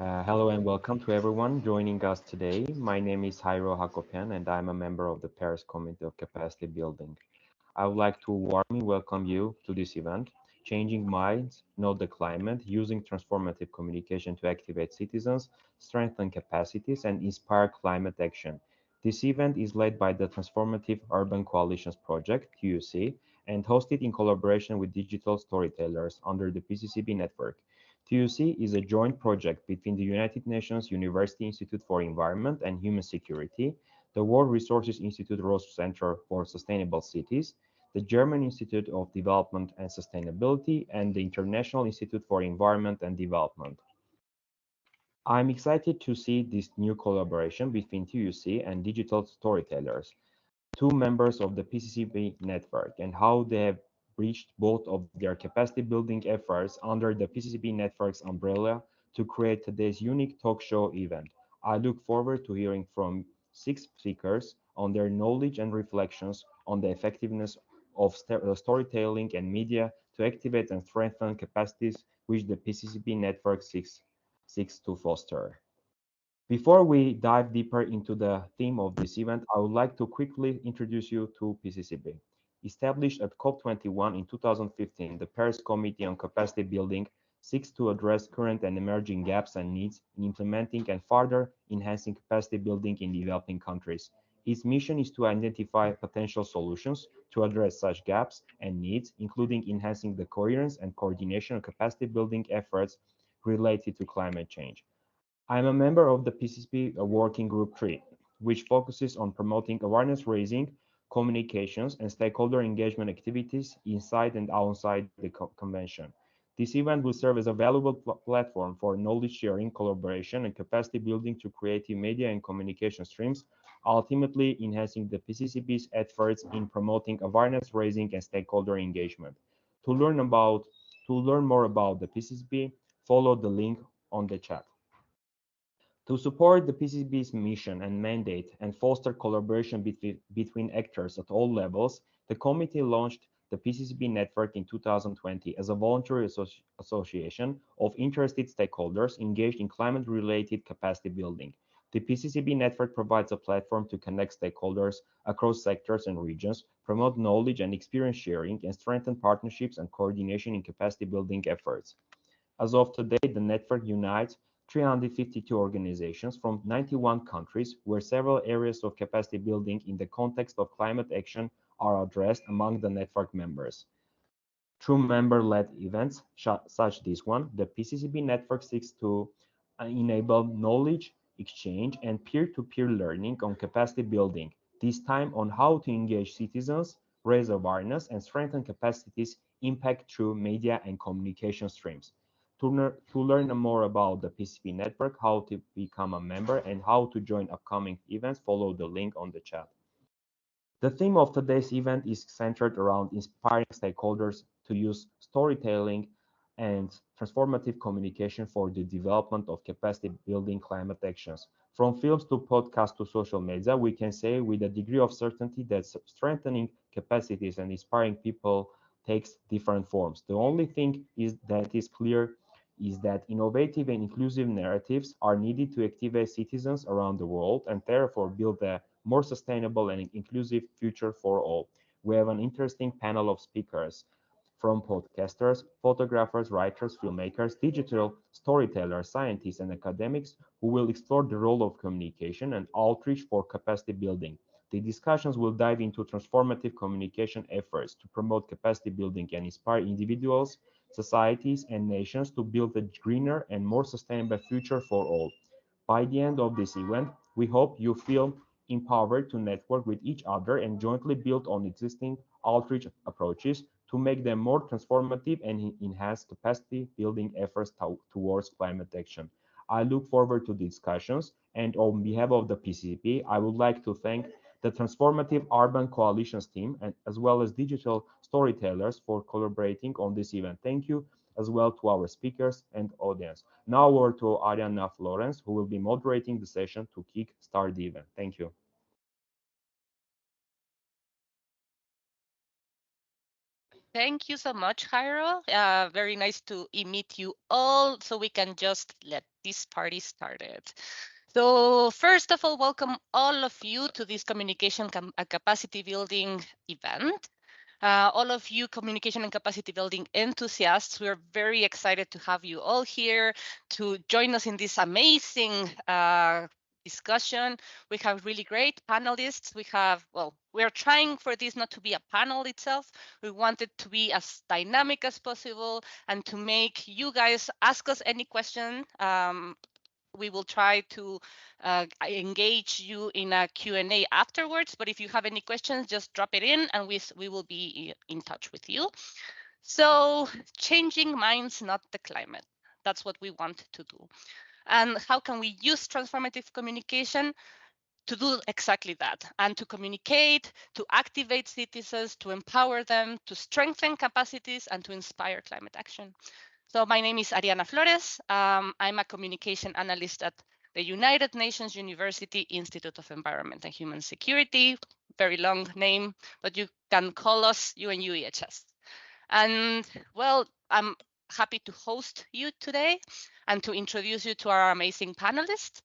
Hello and welcome to everyone joining us today. My name is Jairo Hakopian and I'm a member of the Paris Committee of Capacity Building. I would like to warmly welcome you to this event, Changing Minds, Not the Climate, using transformative communication to activate citizens, strengthen capacities, and inspire climate action. This event is led by the Transformative Urban Coalitions Project, TUC, and hosted in collaboration with Digital Storytellers under the PCCB Network. TUC is a joint project between the United Nations University Institute for Environment and Human Security, the World Resources Institute Ross Center for Sustainable Cities, the German Institute of Development and Sustainability, and the International Institute for Environment and Development. I'm excited to see this new collaboration between TUC and Digital Storytellers, two members of the PCCB network, and how they have bridged both of their capacity building efforts under the PCCB network's umbrella to create today's unique talk show event. I look forward to hearing from six speakers on their knowledge and reflections on the effectiveness of storytelling and media to activate and strengthen capacities which the PCCB network seeks to foster. Before we dive deeper into the theme of this event, I would like to quickly introduce you to PCCB. Established at COP21 in 2015, the Paris Committee on Capacity Building seeks to address current and emerging gaps and needs in implementing and further enhancing capacity building in developing countries. Its mission is to identify potential solutions to address such gaps and needs, including enhancing the coherence and coordination of capacity building efforts related to climate change. I am a member of the PCCB Working Group 3, which focuses on promoting awareness raising, communications, and stakeholder engagement activities inside and outside the convention. This event will serve as a valuable platform for knowledge sharing, collaboration, and capacity building to creative media and communication streams, ultimately enhancing the PCCB's efforts in promoting awareness raising and stakeholder engagement. To learn about to learn more about the PCCB, follow the link on the chat. To support the PCB's mission and mandate and foster collaboration between actors at all levels, the committee launched the PCCB Network in 2020 as a voluntary association of interested stakeholders engaged in climate-related capacity building. The PCCB Network provides a platform to connect stakeholders across sectors and regions, promote knowledge and experience sharing, and strengthen partnerships and coordination in capacity building efforts. As of today, the network unites 352 organizations from 91 countries, where several areas of capacity building in the context of climate action are addressed among the network members. Through member-led events such this one, the PCCB network seeks to enable knowledge exchange and peer-to-peer learning on capacity building, this time on how to engage citizens, raise awareness, and strengthen capacities impact through media and communication streams. To learn more about the PCCB network, how to become a member, and how to join upcoming events, follow the link on the chat. The theme of today's event is centered around inspiring stakeholders to use storytelling and transformative communication for the development of capacity building climate actions. From films to podcasts to social media, we can say with a degree of certainty that strengthening capacities and inspiring people takes different forms. The only thing that is clear is that innovative and inclusive narratives are needed to activate citizens around the world and therefore build a more sustainable and inclusive future for all. We have an interesting panel of speakers from podcasters, photographers, writers, filmmakers, digital storytellers, scientists, and academics who will explore the role of communication and outreach for capacity building. The discussions will dive into transformative communication efforts to promote capacity building and inspire individuals, societies, and nations to build a greener and more sustainable future for all. By the end of this event, we hope you feel empowered to network with each other and jointly build on existing outreach approaches to make them more transformative and enhance capacity building efforts towards climate action. I look forward to the discussions, and on behalf of the PCP, I would like to thank the Transformative Urban Coalitions team and as well as Digital Storytellers for collaborating on this event. Thank you as well to our speakers and audience. Now over to Ariana Florence, who will be moderating the session to kick start the event. Thank you. Thank you so much, Jairo. Very nice to meet you all. So we can just let this party started. So first of all, welcome all of you to this communication capacity building event. All of you communication and capacity building enthusiasts, we're very excited to have you all here to join us in this amazing discussion. We have really great panelists. We're trying for this not to be a panel itself. We want it to be as dynamic as possible and to make you guys ask us any question. We will try to engage you in a Q&A afterwards, but if you have any questions, just drop it in and we will be in touch with you. So changing minds, not the climate. That's what we want to do. And how can we use transformative communication to do exactly that and to communicate, to activate citizens, to empower them, to strengthen capacities, and to inspire climate action? So my name is Ariana Flores. I'm a communication analyst at the United Nations University Institute of Environment and Human Security. Very long name, but you can call us UNUEHS. And well, I'm happy to host you today and to introduce you to our amazing panelists.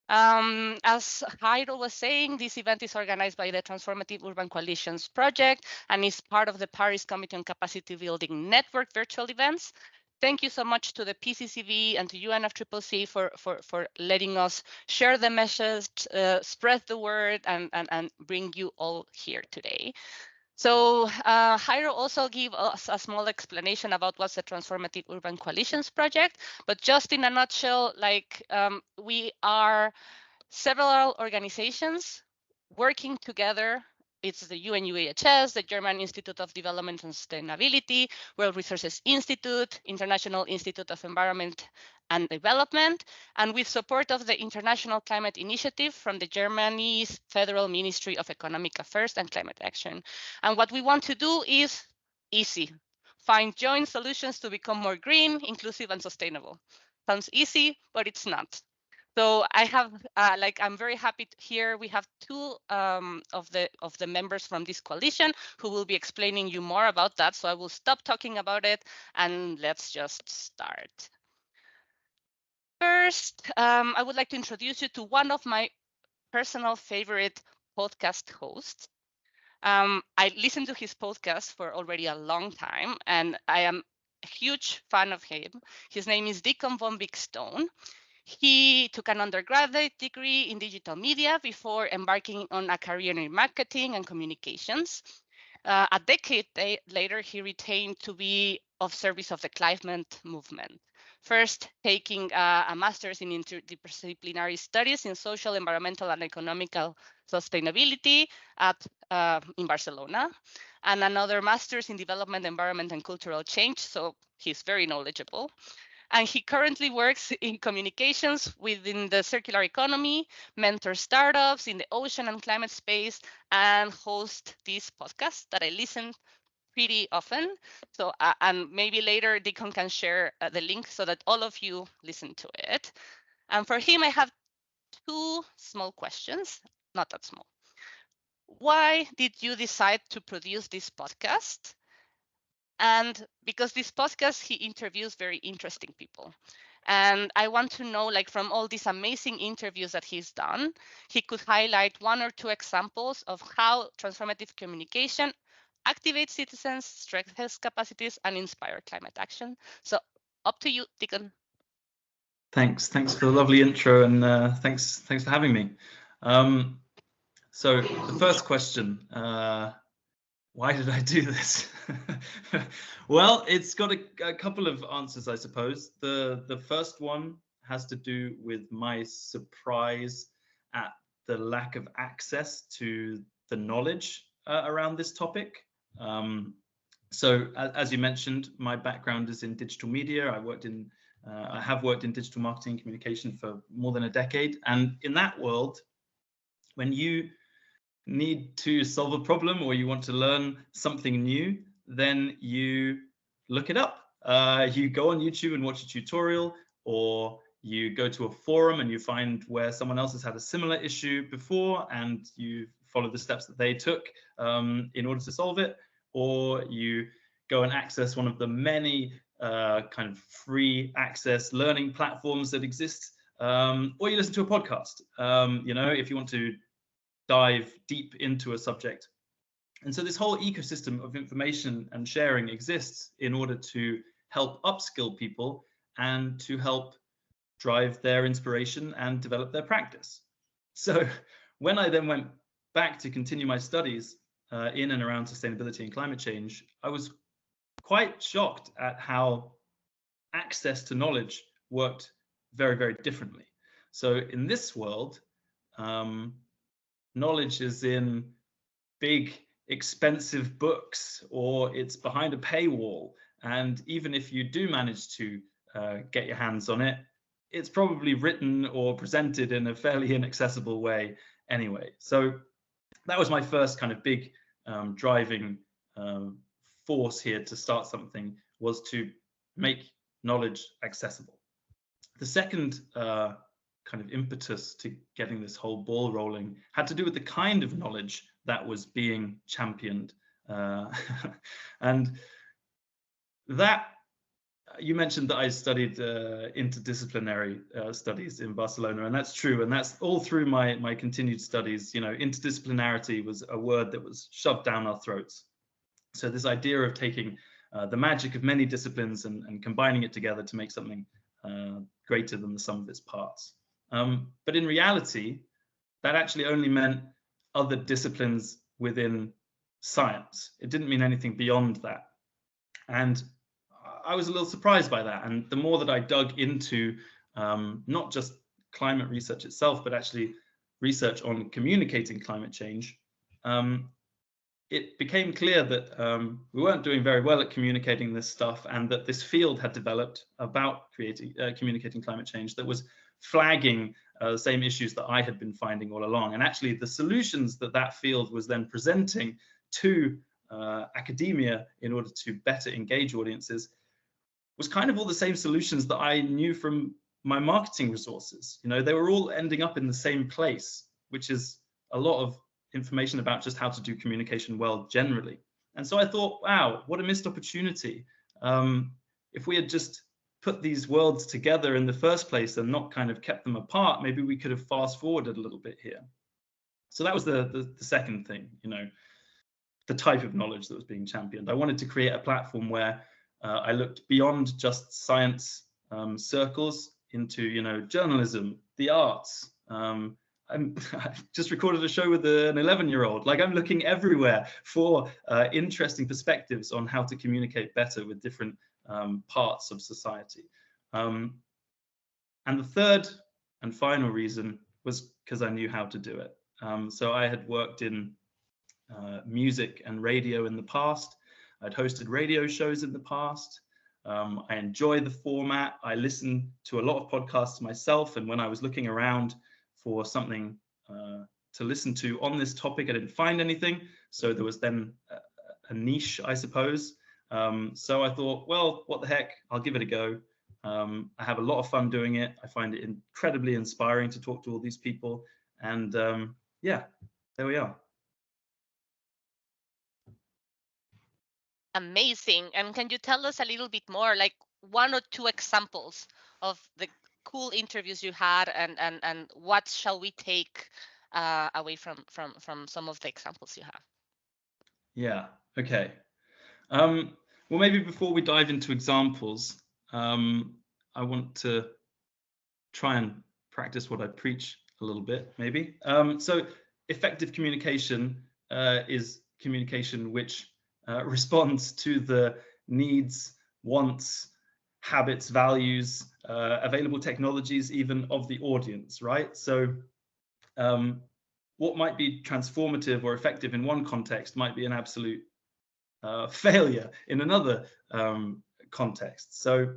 As Jairo was saying, this event is organized by the Transformative Urban Coalitions project and is part of the Paris Committee on Capacity Building Network virtual events. Thank you so much to the PCCB and to UNFCCC for letting us share the message, spread the word, and bring you all here today. So Jairo also gave us a small explanation about what's the Transformative Urban Coalitions project, but just in a nutshell, we are several organizations working together. It's the UNUHS, the German Institute of Development and Sustainability, World Resources Institute, International Institute of Environment and Development, and with support of the International Climate Initiative from the Germany's Federal Ministry of Economic Affairs and Climate Action. And what we want to do is easy. Find joint solutions to become more green, inclusive, and sustainable. Sounds easy, but it's not. So I have, I'm very happy to hear we have two of the members from this coalition who will be explaining you more about that. So I will stop talking about it and let's just start. First, I would like to introduce you to one of my personal favorite podcast hosts. I listened to his podcast for already a long time, and I am a huge fan of him. His name is Deacon von Big Stone. He took an undergraduate degree in digital media before embarking on a career in marketing and communications. A decade later, he retained to be of service of the climate movement, first taking a master's in interdisciplinary studies in social, environmental, and economical sustainability in Barcelona, and another master's in development, environment, and cultural change, so he's very knowledgeable. And he currently works in communications within the circular economy, mentors startups in the ocean and climate space, and hosts this podcast that I listen pretty often. So, and maybe later Deacon can share the link so that all of you listen to it. And for him, I have two small questions, not that small. Why did you decide to produce this podcast? And because this podcast, he interviews very interesting people. And I want to know, like, from all these amazing interviews that he's done, he could highlight one or two examples of how transformative communication activates citizens, strengthens capacities, and inspire climate action. So up to you, Deacon. Thanks for the lovely intro, and thanks for having me. So the first question, why did I do this? Well, it's got a couple of answers, I suppose. The first one has to do with my surprise at the lack of access to the knowledge around this topic. So as you mentioned, my background is in digital media. I have worked in digital marketing and communication for more than a decade. And in that world, when you need to solve a problem or you want to learn something new, then you look it up. You go on YouTube and watch a tutorial, or you go to a forum and you find where someone else has had a similar issue before and you follow the steps that they took in order to solve it, or you go and access one of the many kind of free access learning platforms that exist, or you listen to a podcast, you know, if you want to dive deep into a subject. And so this whole ecosystem of information and sharing exists in order to help upskill people and to help drive their inspiration and develop their practice. So when I then went back to continue my studies in and around sustainability and climate change, I was quite shocked at how access to knowledge worked very, very differently. So in this world, knowledge is in big, expensive books, or it's behind a paywall. And even if you do manage to get your hands on it, it's probably written or presented in a fairly inaccessible way anyway. So that was my first kind of big driving force here to start something, was to make knowledge accessible. The second kind of impetus to getting this whole ball rolling had to do with the kind of knowledge that was being championed. And that, you mentioned that I studied interdisciplinary studies in Barcelona, and that's true. And that's all through my continued studies. You know, interdisciplinarity was a word that was shoved down our throats. So this idea of taking the magic of many disciplines and combining it together to make something greater than the sum of its parts. But in reality, that actually only meant other disciplines within science. It didn't mean anything beyond that. And I was a little surprised by that. And the more that I dug into not just climate research itself, but actually research on communicating climate change, it became clear that we weren't doing very well at communicating this stuff, and that this field had developed about communicating climate change that was flagging the same issues that I had been finding all along. And actually the solutions that that field was then presenting to academia in order to better engage audiences was kind of all the same solutions that I knew from my marketing resources. You know, they were all ending up in the same place, which is a lot of information about just how to do communication well generally. And so I thought, wow, what a missed opportunity. If we had just put these worlds together in the first place and not kind of kept them apart, maybe we could have fast forwarded a little bit here. So that was the second thing, you know, the type of knowledge that was being championed. I wanted to create a platform where I looked beyond just science circles into, you know, journalism, the arts. I've just recorded a show with an 11-year-old. Like, I'm looking everywhere for interesting perspectives on how to communicate better with different parts of society. And the third and final reason was because I knew how to do it. So I had worked in music and radio in the past. I'd hosted radio shows in the past. I enjoy the format. I listen to a lot of podcasts myself, and when I was looking around for something to listen to on this topic, I didn't find anything. So there was then a niche, I suppose. So I thought, well, what the heck, I'll give it a go. I have a lot of fun doing it. I find it incredibly inspiring to talk to all these people. And yeah, there we are. Amazing. And can you tell us a little bit more, like 1 or 2 examples of the cool interviews you had, and what shall we take away from some of the examples you have? Yeah, okay. Well, maybe before we dive into examples, I want to try and practice what I preach a little bit, maybe. So effective communication is communication which responds to the needs, wants, habits, values, available technologies even of the audience, right? So what might be transformative or effective in one context might be an absolute failure in another context. So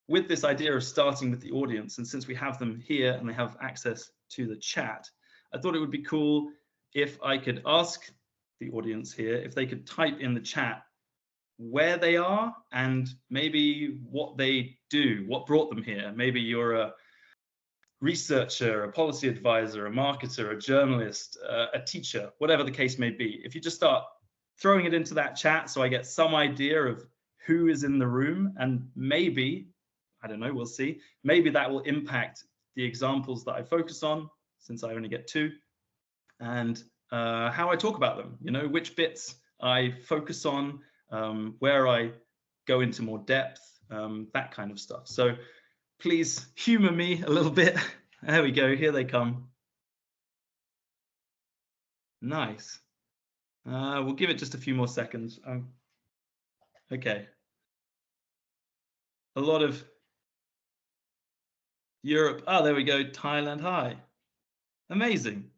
with this idea of starting with the audience, and since we have them here and they have access to the chat, I thought it would be cool if I could ask the audience here if they could type in the chat where they are and maybe what they do, what brought them here. Maybe you're a researcher, a policy advisor, a marketer, a journalist, a teacher, whatever the case may be. If you just start throwing it into that chat so I get some idea of who is in the room, and maybe, I don't know, we'll see, maybe that will impact the examples that I focus on, since I only get 2, and how I talk about them, which bits I focus on, where I go into more depth, that kind of stuff. So please humor me a little bit. There we go, here they come. Nice. We'll give it just a few more seconds. Okay. A lot of Europe. Oh, there we go. Thailand. Hi. Amazing.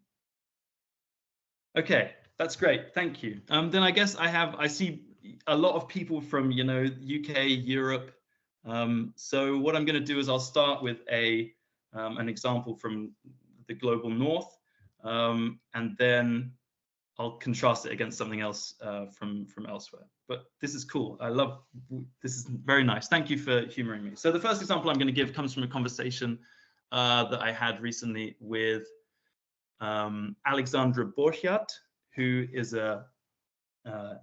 Okay, that's great. Thank you. Then I guess I see a lot of people from, UK, Europe. So what I'm going to do is I'll start with an example from the global north, and then I'll contrast it against something else from elsewhere. But this is cool. This is very nice. Thank you for humoring me. So the first example I'm going to give comes from a conversation that I had recently with Alexandra Borchardt, who is a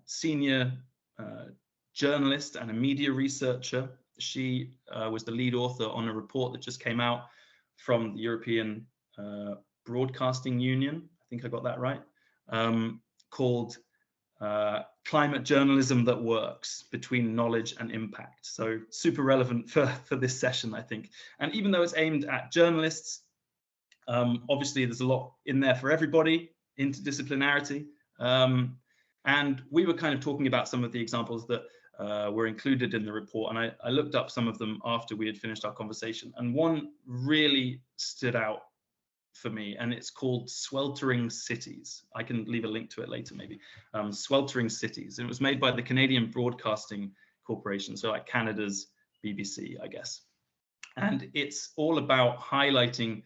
senior journalist and a media researcher. She was the lead author on a report that just came out from the European Broadcasting Union. I think I got that right. Called Climate Journalism That Works, Between Knowledge and Impact. So super relevant for this session, I think. And even though it's aimed at journalists, obviously there's a lot in there for everybody, interdisciplinarity. And we were kind of talking about some of the examples that were included in the report, and I looked up some of them after we had finished our conversation, and one really stood out for me, and it's called Sweltering Cities. I can leave a link to it later, maybe. Sweltering Cities, and it was made by the Canadian Broadcasting Corporation, so like Canada's BBC, I guess. And it's all about highlighting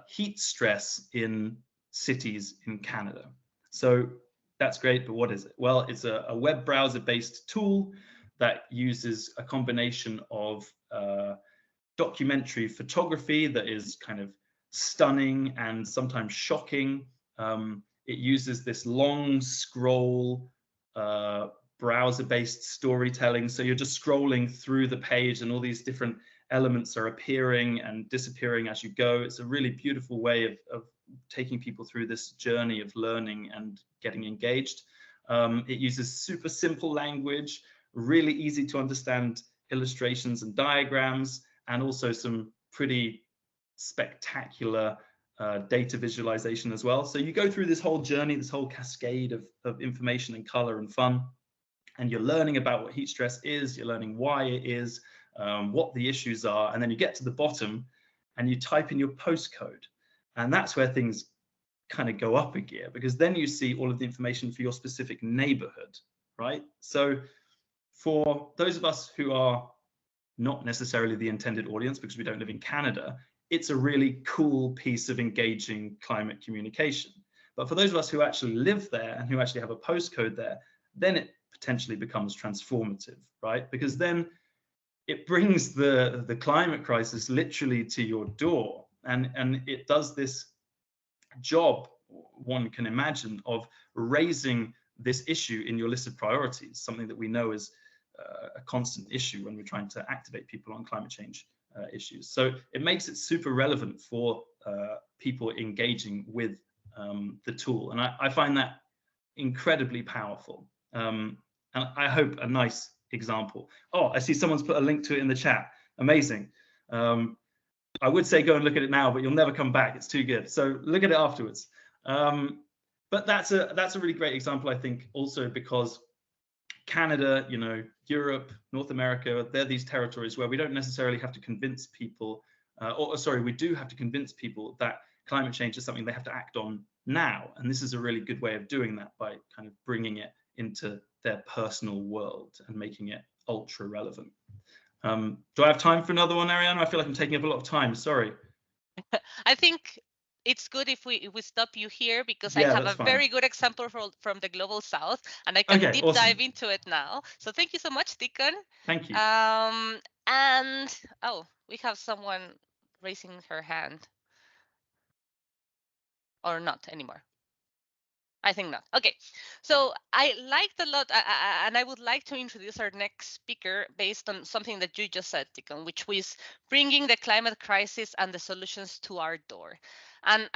heat stress in cities in Canada. So that's great, but what is it? Well, it's a web browser-based tool that uses a combination of documentary photography that is kind of stunning and sometimes shocking. It uses this long scroll browser-based storytelling. So you're just scrolling through the page and all these different elements are appearing and disappearing as you go. It's a really beautiful way of taking people through this journey of learning and getting engaged. It uses super simple language, really easy to understand illustrations and diagrams, and also some pretty spectacular data visualization as well. So you go through this whole journey, this whole cascade of information and color and fun, and you're learning about what heat stress is, you're learning why it is, what the issues are, and then you get to the bottom and you type in your postcode. And that's where things kind of go up a gear, because then you see all of the information for your specific neighborhood, right? So for those of us who are not necessarily the intended audience because we don't live in Canada, it's a really cool piece of engaging climate communication. But for those of us who actually live there and who actually have a postcode there, then it potentially becomes transformative, right? Because then it brings the climate crisis literally to your door, and it does this job, one can imagine, of raising this issue in your list of priorities, something that we know is a constant issue when we're trying to activate people on climate change issues. So it makes it super relevant for people engaging with the tool, and I find that incredibly powerful. And I hope a nice example. Oh, I see someone's put a link to it in the chat. Amazing. I would say go and look at it now, but you'll never come back. It's too good. So look at it afterwards. But that's a really great example, I think, also because Canada, Europe, North America, they're these territories where we don't necessarily have to convince people, we do have to convince people that climate change is something they have to act on now. And this is a really good way of doing that by kind of bringing it into their personal world and making it ultra relevant. Do I have time for another one, Ariane? I feel like I'm taking up a lot of time. Sorry. I think it's good if we stop you here, because Yeah, I have a fine. very good example from the global south, and I can deep dive into it now. So thank you so much, Deacon. Thank you. And we have someone raising her hand, or not anymore. I think not. Okay, so I liked a lot, and I would like to introduce our next speaker based on something that you just said, Tikon, which was bringing the climate crisis and the solutions to our door, and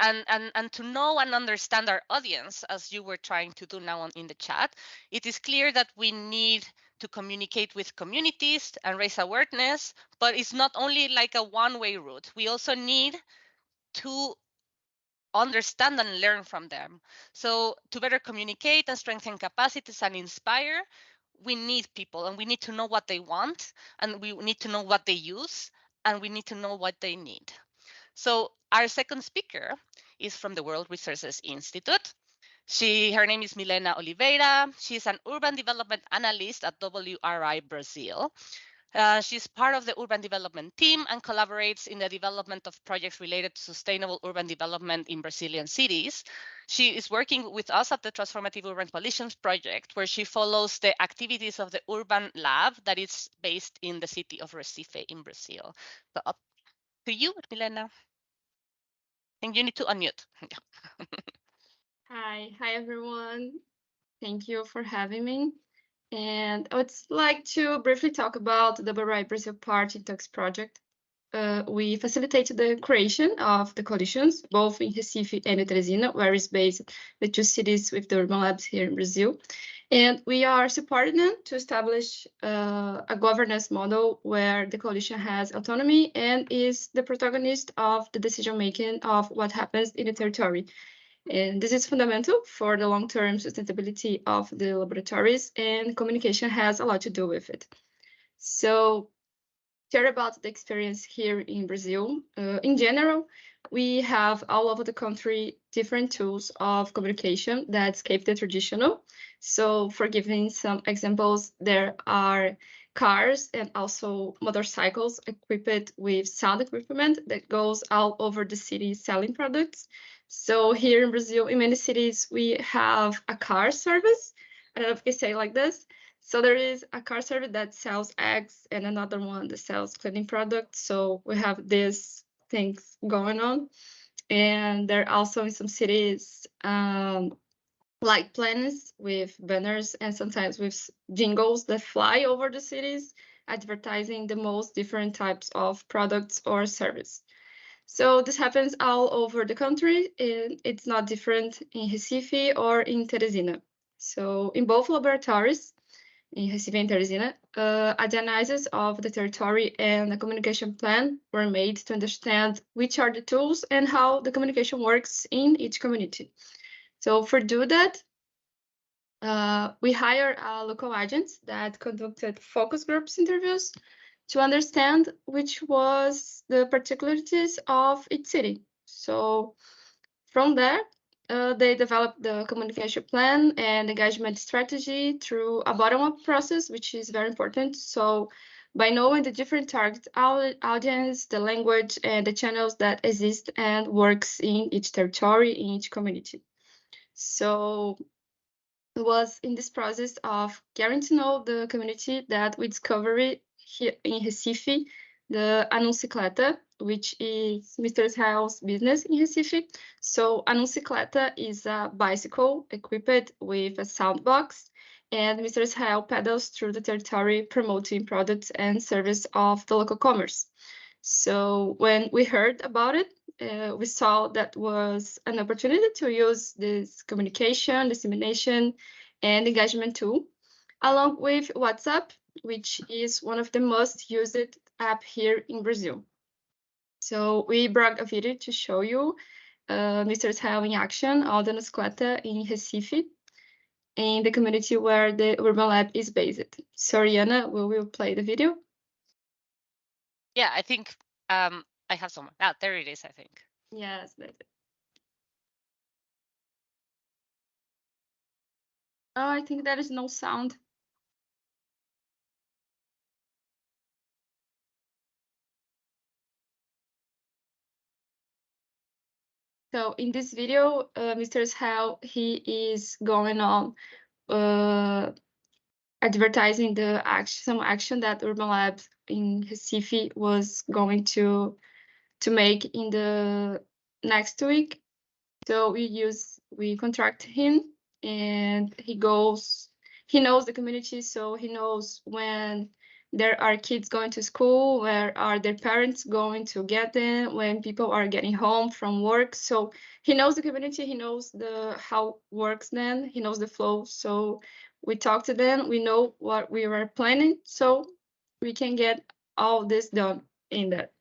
to know and understand our audience, as you were trying to do now in the chat. It is clear that we need to communicate with communities and raise awareness, but it's not only like a one-way route. We also need to understand and learn from them. So to better communicate and strengthen capacities and inspire, we need people, and we need to know what they want, and we need to know what they use, and we need to know what they need. So our second speaker is from the World Resources Institute. Her name is Milena Oliveira. She's an urban development analyst at WRI Brazil. She's part of the urban development team and collaborates in the development of projects related to sustainable urban development in Brazilian cities. She is working with us at the Transformative Urban Coalitions project, where she follows the activities of the urban lab that is based in the city of Recife in Brazil. So up to you, Milena. And you need to unmute. Hi everyone. Thank you for having me. And I would like to briefly talk about the WRI Brazil Part in Tux project. We facilitated the creation of the coalitions, both in Recife and in Teresina, where is based the two cities with the urban labs here in Brazil. And we are supporting them to establish a governance model where the coalition has autonomy and is the protagonist of the decision-making of what happens in the territory. And this is fundamental for the long-term sustainability of the laboratories, and communication has a lot to do with it. So, share about the experience here in Brazil. In general, we have all over the country different tools of communication that escape the traditional. So, for giving some examples, there are cars and also motorcycles equipped with sound equipment that goes all over the city selling products. So here in Brazil, in many cities, we have a car service. I don't know if you can say it like this. So there is a car service that sells eggs and another one that sells cleaning products. So we have these things going on. And there are also in some cities like planners with banners and sometimes with jingles that fly over the cities, advertising the most different types of products or service. So this happens all over the country, and it's not different in Recife or in Teresina. So in both laboratories, in Recife and Teresina, analysis of the territory and the communication plan were made to understand which are the tools and how the communication works in each community. So for do that, we hired local agents that conducted focus groups interviews to understand which was the particularities of each city. So from there, they developed the communication plan and engagement strategy through a bottom-up process, which is very important. So by knowing the different target audience, the language, and the channels that exist and works in each territory, in each community. So it was in this process of getting to know the community that we discovered here in Recife, the Anuncicleta, which is Mr. Israel's business in Recife. So Anuncicleta is a bicycle equipped with a sound box, and Mr. Israel pedals through the territory promoting products and service of the local commerce. So when we heard about it, we saw that was an opportunity to use this communication, dissemination, and engagement tool, along with WhatsApp, which is one of the most used app here in Brazil. So we brought a video to show you Mr. Israel in action on the Anuncicleta in Recife, in the community where the Urban Lab is based. So Rihanna, will we play the video? Yeah, I think I have someone. Ah, there it is, I think. Yes, that's it. Oh, I think there is no sound. So in this video, Mr. Israel, he is going on advertising the some action that Urban Labs in Recife was going to make in the next week. So we contract him and he knows the community, so he knows when there are kids going to school, where are their parents going to get them, when people are getting home from work. So he knows the community, he knows how works then, he knows the flow. So we talk to them, we know what we were planning, so we can get all this done in that.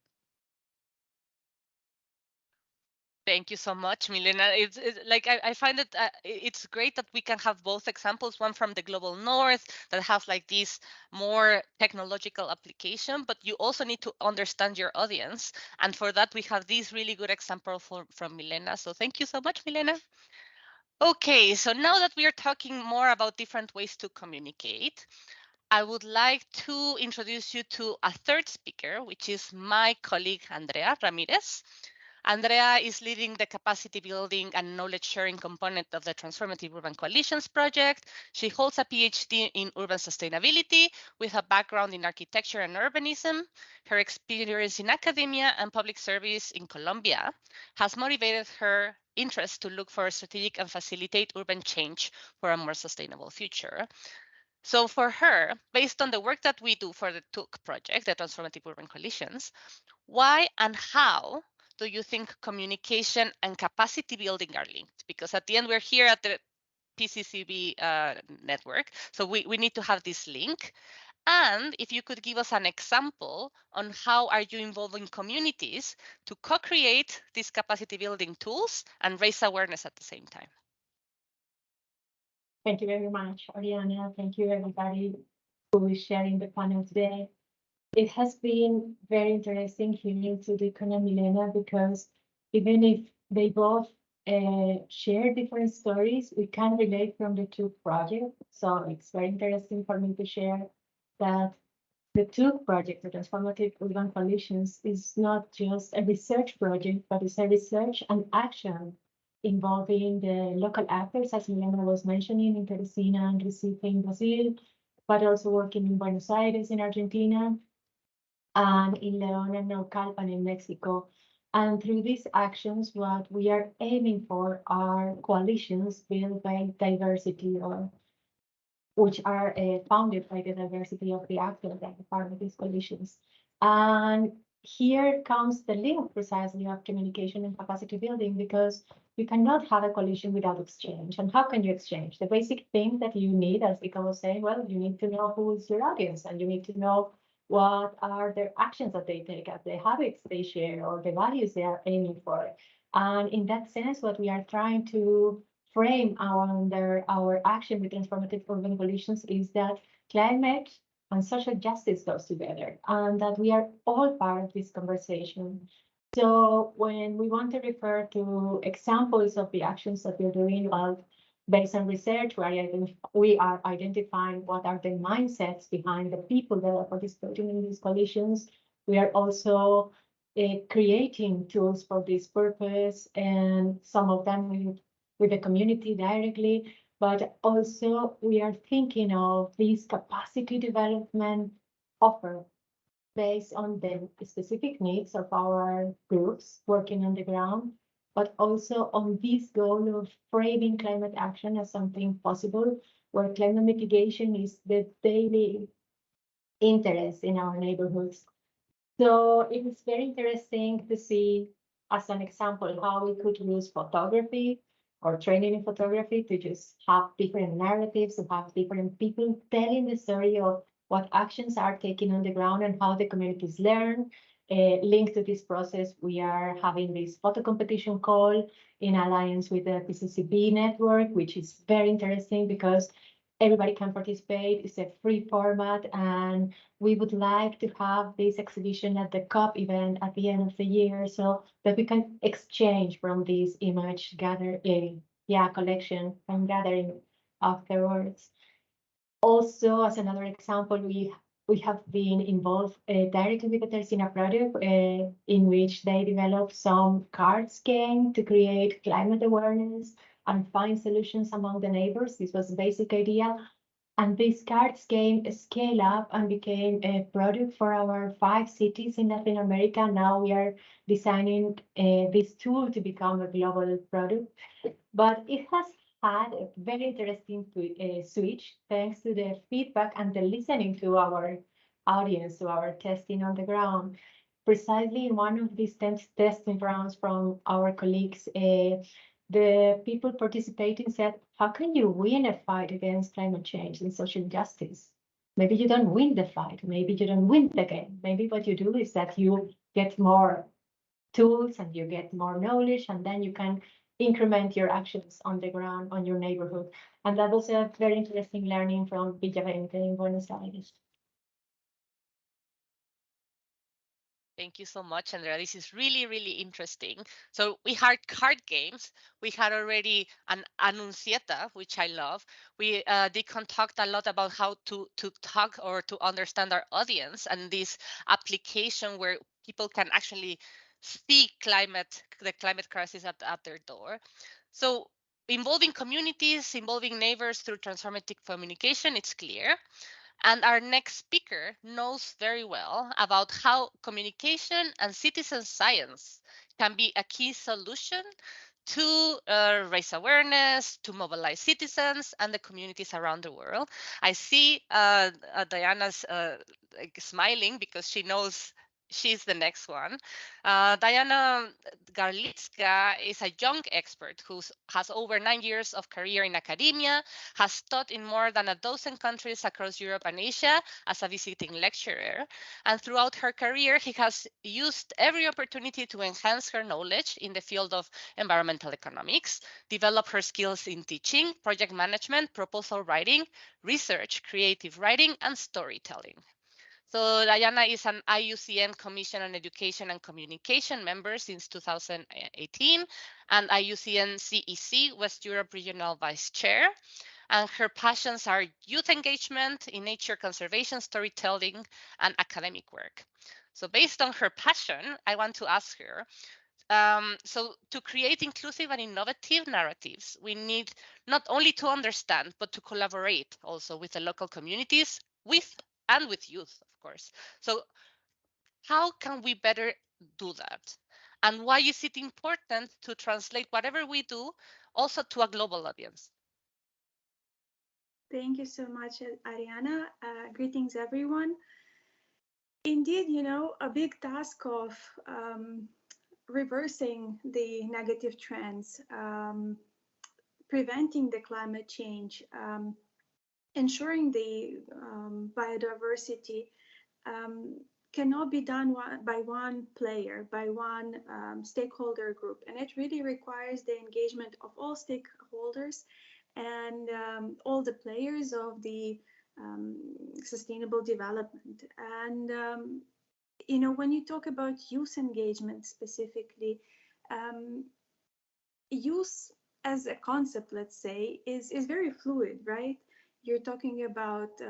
Thank you so much, Milena. It's like I find it it's great that we can have both examples, one from the global north that has like this more technological application, but you also need to understand your audience. And for that, we have this really good example from Milena. So thank you so much, Milena. Okay, so now that we are talking more about different ways to communicate, I would like to introduce you to a third speaker, which is my colleague, Andrea Ramirez. Andrea is leading the capacity building and knowledge sharing component of the Transformative Urban Coalitions project. She holds a PhD in urban sustainability with a background in architecture and urbanism. Her experience in academia and public service in Colombia has motivated her interest to look for strategic and facilitate urban change for a more sustainable future. So for her, based on the work that we do for the TUC project, the Transformative Urban Coalitions, why and how do you think communication and capacity building are linked? Because at the end, we're here at the PCCB network, so we need to have this link. And if you could give us an example on how are you involving communities to co-create these capacity building tools and raise awareness at the same time. Thank you very much, Oriana. Thank you, everybody who is sharing the panel today. It has been very interesting hearing to Deacon and Milena, because even if they both share different stories, we can relate from the two projects. So it's very interesting for me to share that the two project, the Transformative Urban Coalitions, is not just a research project, but it's a research and action involving the local actors, as Milena was mentioning, in Teresina and Recife in Brazil, but also working in Buenos Aires in Argentina, and in León and Naucalpan in Mexico. And through these actions, what we are aiming for are coalitions built by diversity, or which are founded by the diversity of the actors that are part of these coalitions. And here comes the link precisely of communication and capacity building, because you cannot have a coalition without exchange. And how can you exchange? The basic thing that you need, as Vika was saying, well, you need to know who is your audience, and you need to know what are their actions that they take, the habits they share, or the values they are aiming for. And in that sense, what we are trying to frame our action with Transformative Urban Coalitions is that climate and social justice goes together, and that we are all part of this conversation. So when we want to refer to examples of the actions that we're doing, well, based on research, we are identifying what are the mindsets behind the people that are participating in these coalitions. We are also creating tools for this purpose, and some of them with the community directly, but also we are thinking of this capacity development offer based on the specific needs of our groups working on the ground, but also on this goal of framing climate action as something possible, where climate mitigation is the daily interest in our neighborhoods. So it is very interesting to see, as an example, how we could use photography or training in photography to just have different narratives, to have different people telling the story of what actions are taken on the ground and how the communities learn. Linked to this process, we are having this photo competition call in alliance with the PCCB Network, which is very interesting because everybody can participate. It's a free format, and we would like to have this exhibition at the COP event at the end of the year, so that we can exchange from this image collection and gathering afterwards. Also, as another example, we have been involved directly with the Teresina project, in which they developed some cards game to create climate awareness and find solutions among the neighbors. This was the basic idea. And this cards game scaled up and became a product for our 5 cities in Latin America. Now we are designing this tool to become a global product. But it has had a very interesting switch thanks to the feedback and the listening to our audience, to our testing on the ground. Precisely in one of these testing rounds from our colleagues, the people participating said, how can you win a fight against climate change and social justice? Maybe you don't win the fight. Maybe you don't win the game. Maybe what you do is that you get more tools and you get more knowledge, and then you can increment your actions on the ground, on your neighborhood. And that was a very interesting learning from Villavente in Buenos Aires. Thank you so much, Andrea. This is really, really interesting. So we had card games. We had already an Anuncieta, which I love. They can talk a lot about how to talk or to understand our audience, and this application where people can actually see the climate crisis at their door. So involving communities, involving neighbors through transformative communication, it's clear. And our next speaker knows very well about how communication and citizen science can be a key solution to raise awareness, to mobilize citizens and the communities around the world. I see Diana's smiling because she knows she's the next one. Diana Garlicka is a young expert who has over 9 years of career in academia, has taught in more than a dozen countries across Europe and Asia as a visiting lecturer. And throughout her career, he has used every opportunity to enhance her knowledge in the field of environmental economics, develop her skills in teaching, project management, proposal writing, research, creative writing, and storytelling. So Diana is an IUCN Commission on Education and Communication member since 2018 and IUCN CEC West Europe Regional Vice Chair. And her passions are youth engagement, in nature conservation, storytelling, and academic work. So based on her passion, I want to ask her, so to create inclusive and innovative narratives, we need not only to understand, but to collaborate also with the local communities, with youth, of course. So how can we better do that? And why is it important to translate whatever we do also to a global audience? Thank you so much, Ariana. Greetings, everyone. Indeed, a big task of reversing the negative trends, preventing the climate change, ensuring the biodiversity cannot be done by one player, by one stakeholder group. And it really requires the engagement of all stakeholders and all the players of the sustainable development. And, when you talk about youth engagement specifically, youth as a concept, let's say, is very fluid, right? You're talking about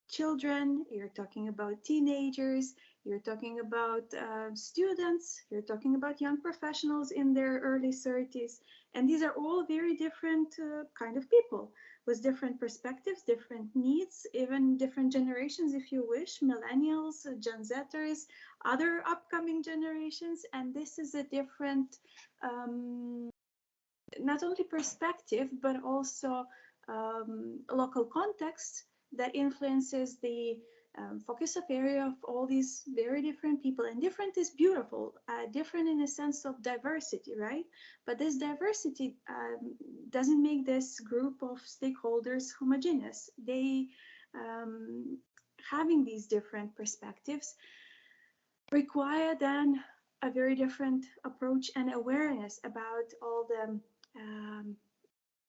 children, you're talking about teenagers, you're talking about students, you're talking about young professionals in their early 30s. And these are all very different kind of people with different perspectives, different needs, even different generations, if you wish, millennials, Gen Zers, other upcoming generations. And this is a different, not only perspective, but also local context that influences the focus of area of all these very different people. And different is beautiful, different in a sense of diversity, right? But this diversity doesn't make this group of stakeholders homogeneous. They, having these different perspectives, require then a very different approach and awareness about all the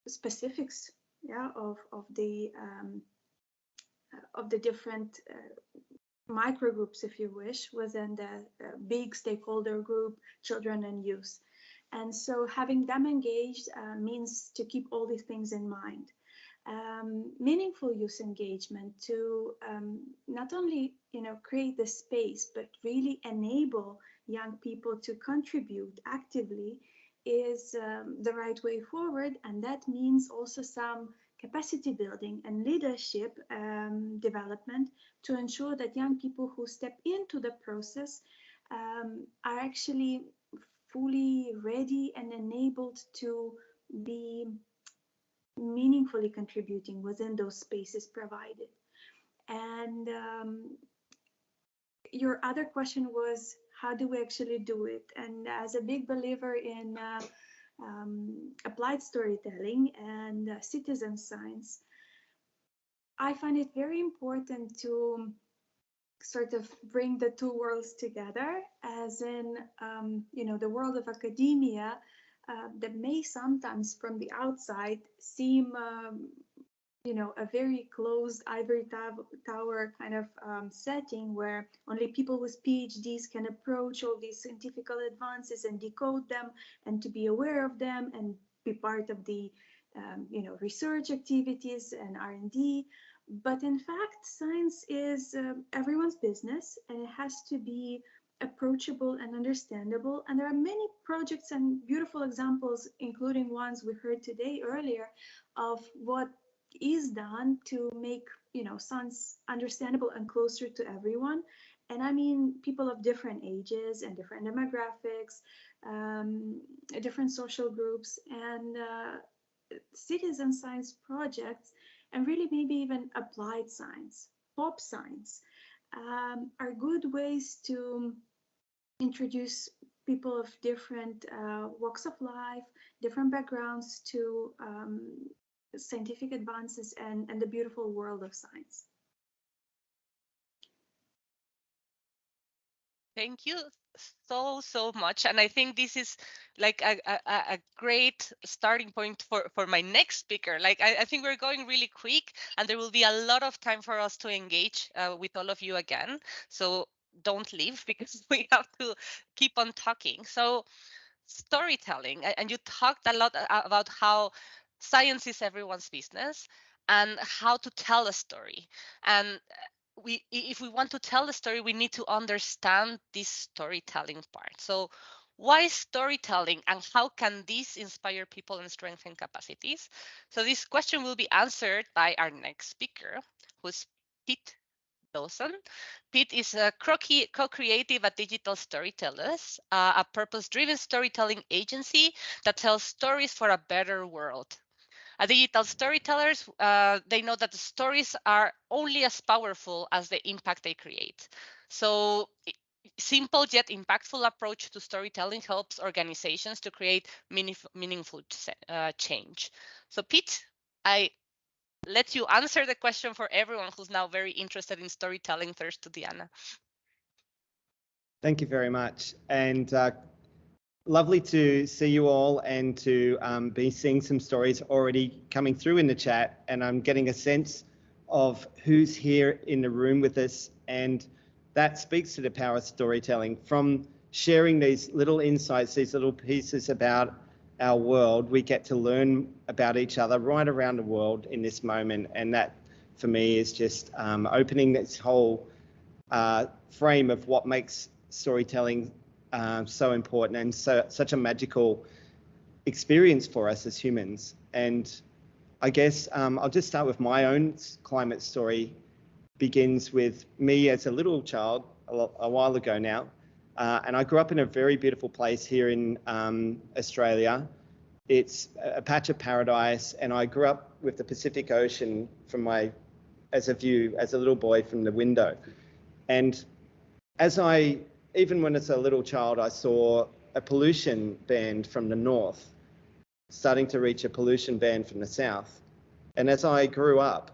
specifics, yeah, of the different microgroups, if you wish, within the big stakeholder group, children and youth. And so having them engaged means to keep all these things in mind. Meaningful youth engagement to not only create the space, but really enable young people to contribute actively is the right way forward. And that means also some capacity building and leadership development to ensure that young people who step into the process are actually fully ready and enabled to be meaningfully contributing within those spaces provided. And your other question was, how do we actually do it? And as a big believer in applied storytelling and citizen science, I find it very important to sort of bring the two worlds together, as in, the world of academia that may sometimes from the outside seem, a very closed ivory tower kind of setting where only people with PhDs can approach all these scientific advances and decode them and to be aware of them and be part of the, research activities and R&D. But in fact, science is everyone's business, and it has to be approachable and understandable. And there are many projects and beautiful examples, including ones we heard today earlier, of what is done to make science understandable and closer to everyone. And I mean people of different ages and different demographics, different social groups, and citizen science projects, and really maybe even applied science, pop science, are good ways to introduce people of different walks of life, different backgrounds to scientific advances and the beautiful world of science. Thank you so much. And I think this is like a great starting point for my next speaker. Like I think we're going really quick, and there will be a lot of time for us to engage with all of you again. So don't leave, because we have to keep on talking. So storytelling, and you talked a lot about how science is everyone's business and how to tell a story. And if we want to tell a story, we need to understand this storytelling part. So why storytelling, and how can this inspire people and strengthen capacities? So this question will be answered by our next speaker, who's Pete Dawson. Pete is a co-creative at Digital Storytellers, a purpose-driven storytelling agency that tells stories for a better world. At Digital Storytellers, they know that the stories are only as powerful as the impact they create. So simple yet impactful approach to storytelling helps organizations to create meaningful change. So Pete, I let you answer the question for everyone who's now very interested in storytelling, first to Diana. Thank you very much. And lovely to see you all, and to be seeing some stories already coming through in the chat. And I'm getting a sense of who's here in the room with us. And that speaks to the power of storytelling. From sharing these little insights, these little pieces about our world, we get to learn about each other right around the world in this moment. And that, for me, is just opening this whole frame of what makes storytelling so important and such a magical experience for us as humans. And I guess I'll just start with my own climate story. Begins with me as a little child a while ago now. And I grew up in a very beautiful place here in Australia. It's a patch of paradise, and I grew up with the Pacific Ocean as a view as a little boy from the window. And even when as a little child, I saw a pollution band from the north starting to reach a pollution band from the south. And as I grew up,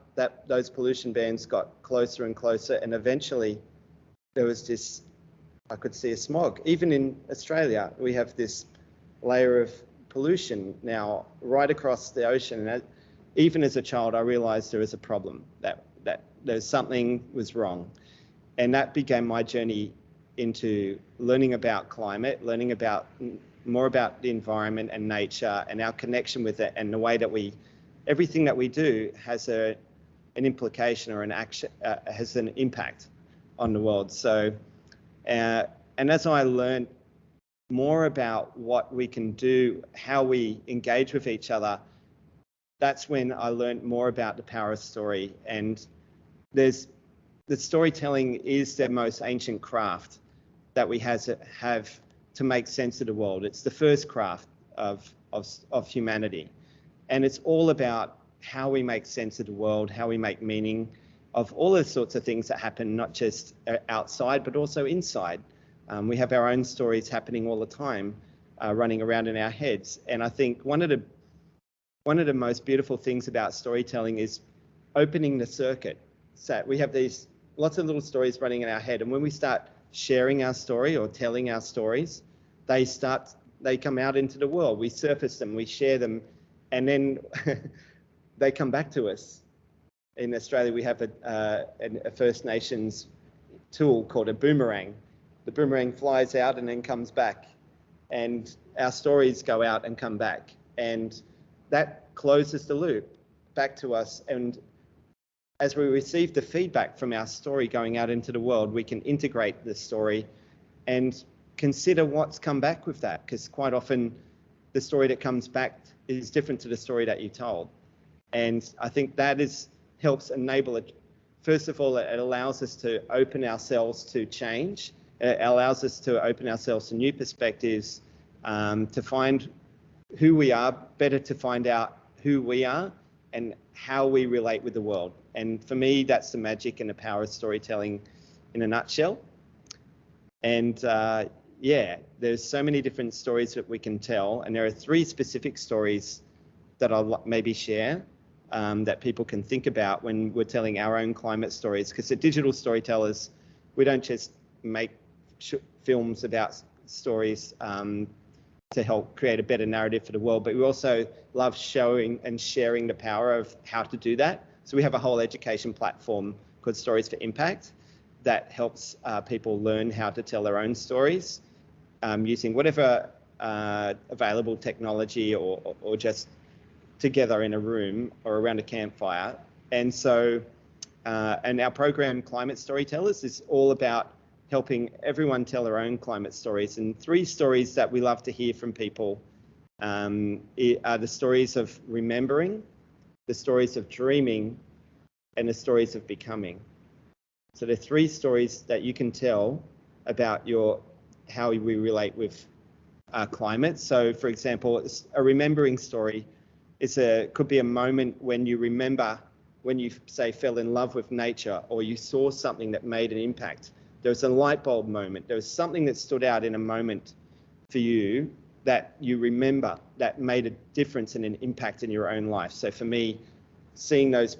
those pollution bands got closer and closer, and eventually there was this, I could see a smog. Even in Australia, we have this layer of pollution now right across the ocean. And even as a child, I realized there was a problem, that there's something was wrong. And that began my journey into learning about climate, learning about more about the environment and nature and our connection with it, and the way that everything that we do has an implication or an action, has an impact on the world. So, and as I learned more about what we can do, how we engage with each other, that's when I learned more about the power of story. And the storytelling is the most ancient craft that we have to make sense of the world. It's the first craft of humanity. And it's all about how we make sense of the world, how we make meaning of all the sorts of things that happen, not just outside, but also inside. We have our own stories happening all the time, running around in our heads. And I think one of the most beautiful things about storytelling is opening the circuit. So we have these lots of little stories running in our head, and when we start sharing our story or telling our stories, they come out into the world. We surface them, we share them, and then they come back to us. In Australia, we have a First Nations tool called a boomerang. The boomerang flies out and then comes back, and our stories go out and come back, and that closes the loop back to us. And as we receive the feedback from our story going out into the world, we can integrate the story and consider what's come back with that, because quite often the story that comes back is different to the story that you told. And I think that helps enable it. First of all, it allows us to open ourselves to change. It allows us to open ourselves to new perspectives, to find who we are, better to find out who we are and how we relate with the world. And for me, that's the magic and the power of storytelling in a nutshell. And yeah, there's so many different stories that we can tell. And there are 3 specific stories that I'll maybe share that people can think about when we're telling our own climate stories. Because at Digital Storytellers, we don't just make films about stories to help create a better narrative for the world, but we also love showing and sharing the power of how to do that. So we have a whole education platform called Stories for Impact that helps people learn how to tell their own stories using whatever available technology or just together in a room or around a campfire. And so, and our program Climate Storytellers is all about helping everyone tell their own climate stories. And 3 stories that we love to hear from people are the stories of remembering, the stories of dreaming, and the stories of becoming. So there are 3 stories that you can tell about how we relate with climate. So for example, a remembering story could be a moment when you remember when you, say, fell in love with nature, or you saw something that made an impact. There was a light bulb moment. There was something that stood out in a moment for you that you remember that made a difference and an impact in your own life. So for me, seeing those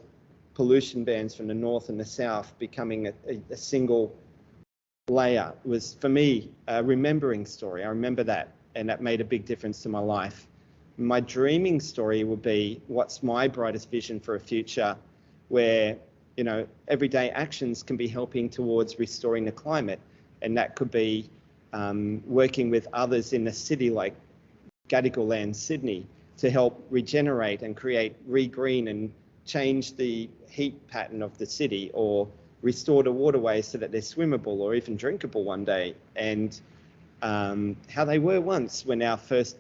pollution bands from the north and the south becoming a single layer was, for me, a remembering story. I remember that, and that made a big difference to my life. My dreaming story would be, what's my brightest vision for a future where, you know, everyday actions can be helping towards restoring the climate. And that could be working with others in a city like Gadigal Land, Sydney, to help regenerate and create regreen and change the heat pattern of the city, or restore the waterways so that they're swimmable or even drinkable one day. And how they were once when our first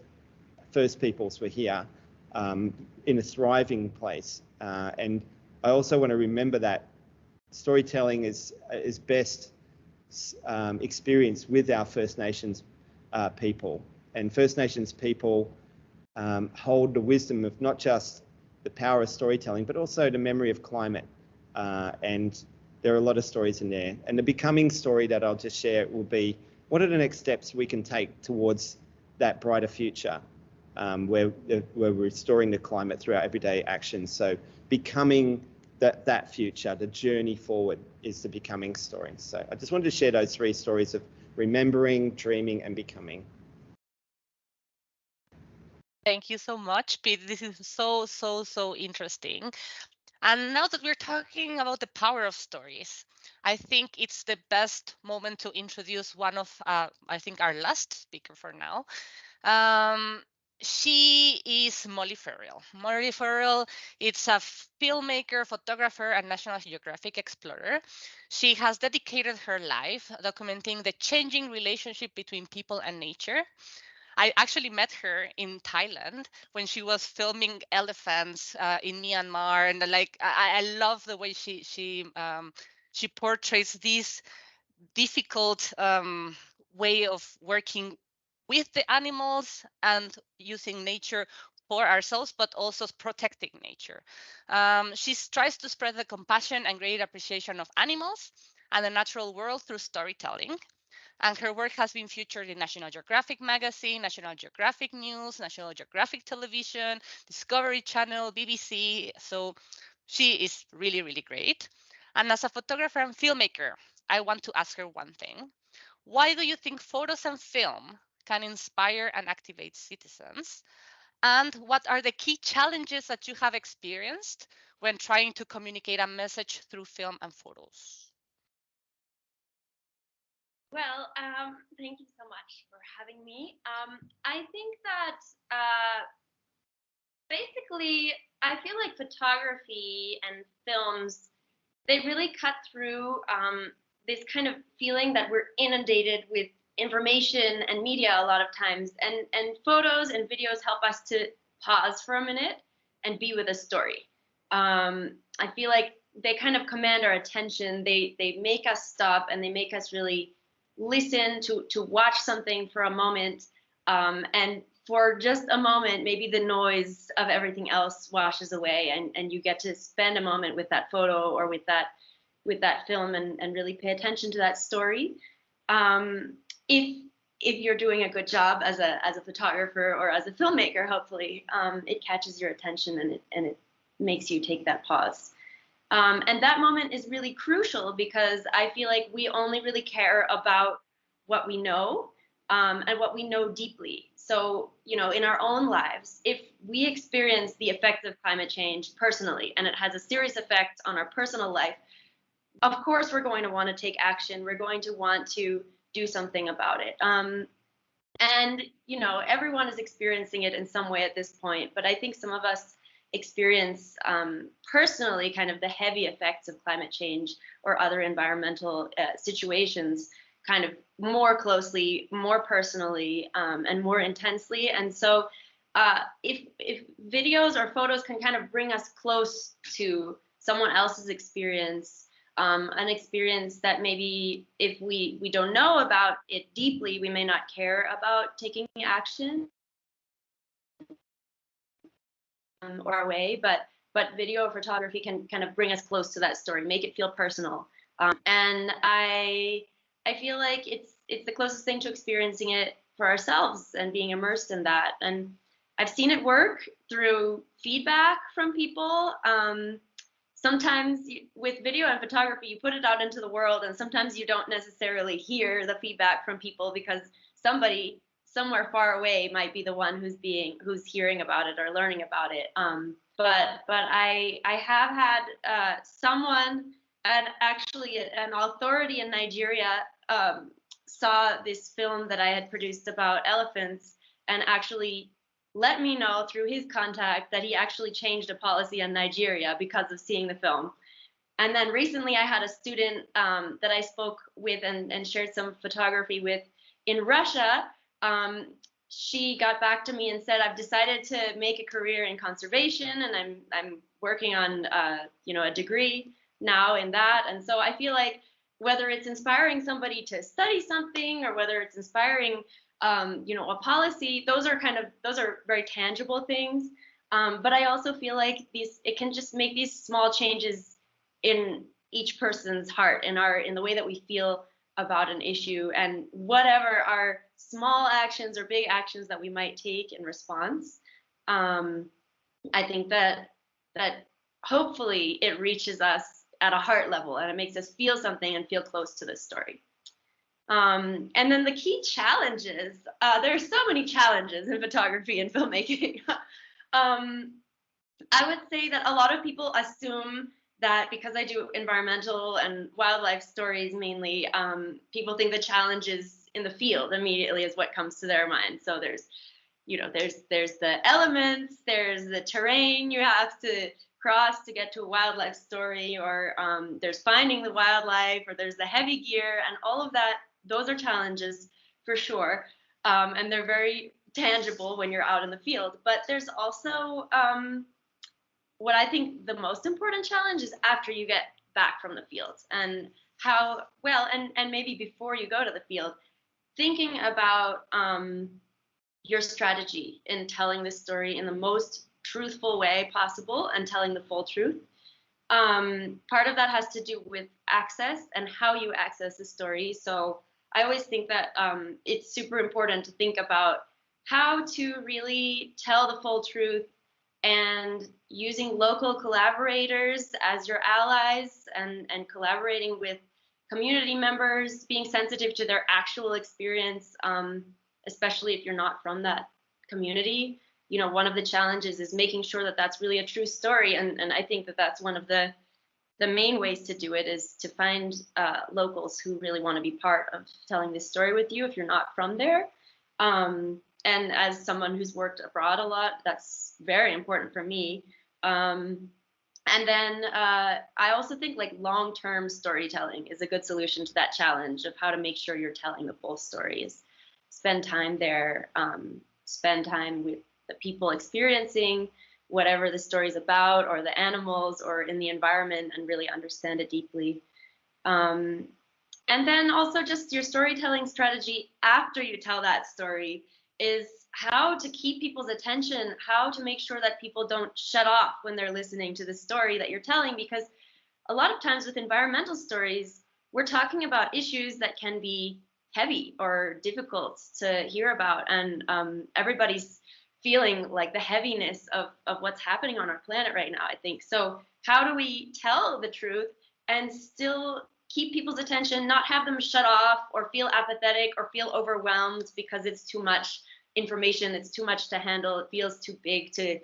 peoples were here in a thriving place. And I also want to remember that storytelling is best experienced with our First Nations people. And First Nations people hold the wisdom of not just the power of storytelling, but also the memory of climate. And there are a lot of stories in there. And the becoming story that I'll just share will be, what are the next steps we can take towards that brighter future where we're restoring the climate through our everyday actions. So becoming that future, the journey forward, is the becoming story. So I just wanted to share those 3 stories of remembering, dreaming, and becoming. Thank you so much, Pete. This is so interesting. And now that we're talking about the power of stories, I think it's the best moment to introduce one of, I think, our last speaker for now. She is Molly Farrell. Molly Farrell is a filmmaker, photographer, and National Geographic explorer. She has dedicated her life documenting the changing relationship between people and nature. I actually met her in Thailand when she was filming elephants in Myanmar, and I love the way she portrays this difficult way of working with the animals and using nature for ourselves, but also protecting nature. She tries to spread the compassion and great appreciation of animals and the natural world through storytelling. And her work has been featured in National Geographic magazine, National Geographic News, National Geographic Television, Discovery Channel, BBC. So she is really, really great. And as a photographer and filmmaker, I want to ask her one thing. Why do you think photos and film can inspire and activate citizens? And what are the key challenges that you have experienced when trying to communicate a message through film and photos? Well, thank you so much for having me. I think that basically, I feel like photography and films, they really cut through this kind of feeling that we're inundated with information and media a lot of times. And photos and videos help us to pause for a minute and be with a story. I feel like they kind of command our attention. They make us stop and they make us really listen to watch something for a moment, and for just a moment maybe the noise of everything else washes away, and you get to spend a moment with that photo or with that film and really pay attention to that story. If you're doing a good job as a photographer or as a filmmaker, hopefully it catches your attention and it makes you take that pause. And that moment is really crucial because I feel like we only really care about what we know and what we know deeply. So, in our own lives, if we experience the effects of climate change personally, and it has a serious effect on our personal life, of course, we're going to want to take action. We're going to want to do something about it. And, everyone is experiencing it in some way at this point, but I think some of us experience personally kind of the heavy effects of climate change or other environmental situations kind of more closely, more personally, and more intensely. And so if videos or photos can kind of bring us close to someone else's experience, an experience that maybe if we don't know about it deeply, we may not care about taking action or our way, but video photography can kind of bring us close to that story, make it feel personal. And I feel like it's the closest thing to experiencing it for ourselves and being immersed in that. And I've seen it work through feedback from people. Sometimes with video and photography, you put it out into the world, and sometimes you don't necessarily hear the feedback from people because somebody somewhere far away might be the one who's hearing about it or learning about it. But I have had someone, and actually an authority in Nigeria, saw this film that I had produced about elephants and actually let me know through his contact that he actually changed a policy in Nigeria because of seeing the film. And then recently I had a student that I spoke with and shared some photography with in Russia. She got back to me and said, I've decided to make a career in conservation, and I'm working on a degree now in that. And so I feel like whether it's inspiring somebody to study something or whether it's inspiring a policy, those are very tangible things. But I also feel like it can just make these small changes in each person's heart, in the way that we feel about an issue, and whatever our small actions or big actions that we might take in response. I think that hopefully it reaches us at a heart level and it makes us feel something and feel close to this story. And then the key challenges, there's so many challenges in photography and filmmaking. I would say that a lot of people assume that because I do environmental and wildlife stories mainly, people think the challenges in the field immediately is what comes to their mind. So there's the elements, there's the terrain you have to cross to get to a wildlife story, or there's finding the wildlife, or there's the heavy gear, and all of that. Those are challenges for sure, and they're very tangible when you're out in the field. But there's also what I think the most important challenge is after you get back from the field, and how well, and maybe before you go to the field, thinking about your strategy in telling this story in the most truthful way possible and telling the full truth. Part of that has to do with access and how you access the story. So I always think that it's super important to think about how to really tell the full truth, and using local collaborators as your allies, and collaborating with community members, being sensitive to their actual experience, especially if you're not from that community. You know, one of the challenges is making sure that that's really a true story, and I think that that's one of the main ways to do it, is to find locals who really want to be part of telling this story with you if you're not from there. And as someone who's worked abroad a lot, that's very important for me. And then I also think like long-term storytelling is a good solution to that challenge of how to make sure you're telling the full stories. Spend time there, spend time with the people experiencing whatever the story's about, or the animals, or in the environment, and really understand it deeply. And then also just your storytelling strategy after you tell that story is how to keep people's attention, how to make sure that people don't shut off when they're listening to the story that you're telling, because a lot of times with environmental stories, we're talking about issues that can be heavy or difficult to hear about, and everybody's feeling like the heaviness of what's happening on our planet right now, I think. So how do we tell the truth and still keep people's attention, not have them shut off or feel apathetic or feel overwhelmed because it's too much information, it's too much to handle, it feels too big to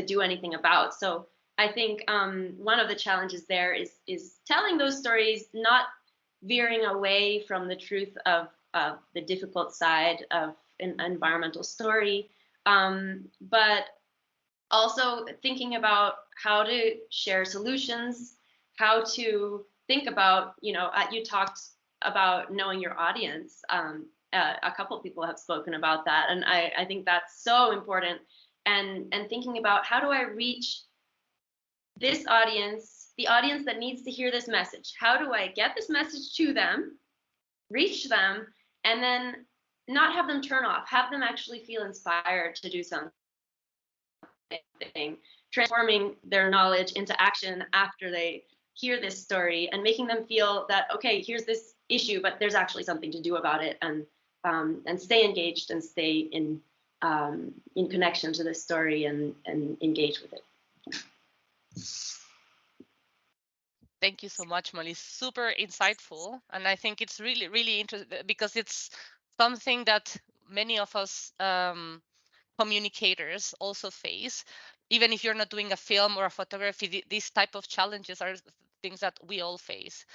do anything about. So I think one of the challenges there is telling those stories, not veering away from the truth of the difficult side of an environmental story, but also thinking about how to share solutions, how to think about, you know, you talked about knowing your audience. A couple people have spoken about that, and I think that's so important. And thinking about how do I reach this audience, the audience that needs to hear this message? How do I get this message to them, reach them, and then not have them turn off, have them actually feel inspired to do something, transforming their knowledge into action after they hear this story, and making them feel that, okay, here's this issue, but there's actually something to do about it, and stay engaged and stay in connection to this story, and engage with it. Thank you so much, Molly. Super insightful. And I think it's really, really interesting, because it's something that many of us communicators also face. Even if you're not doing a film or a photography, these type of challenges are things that we all face.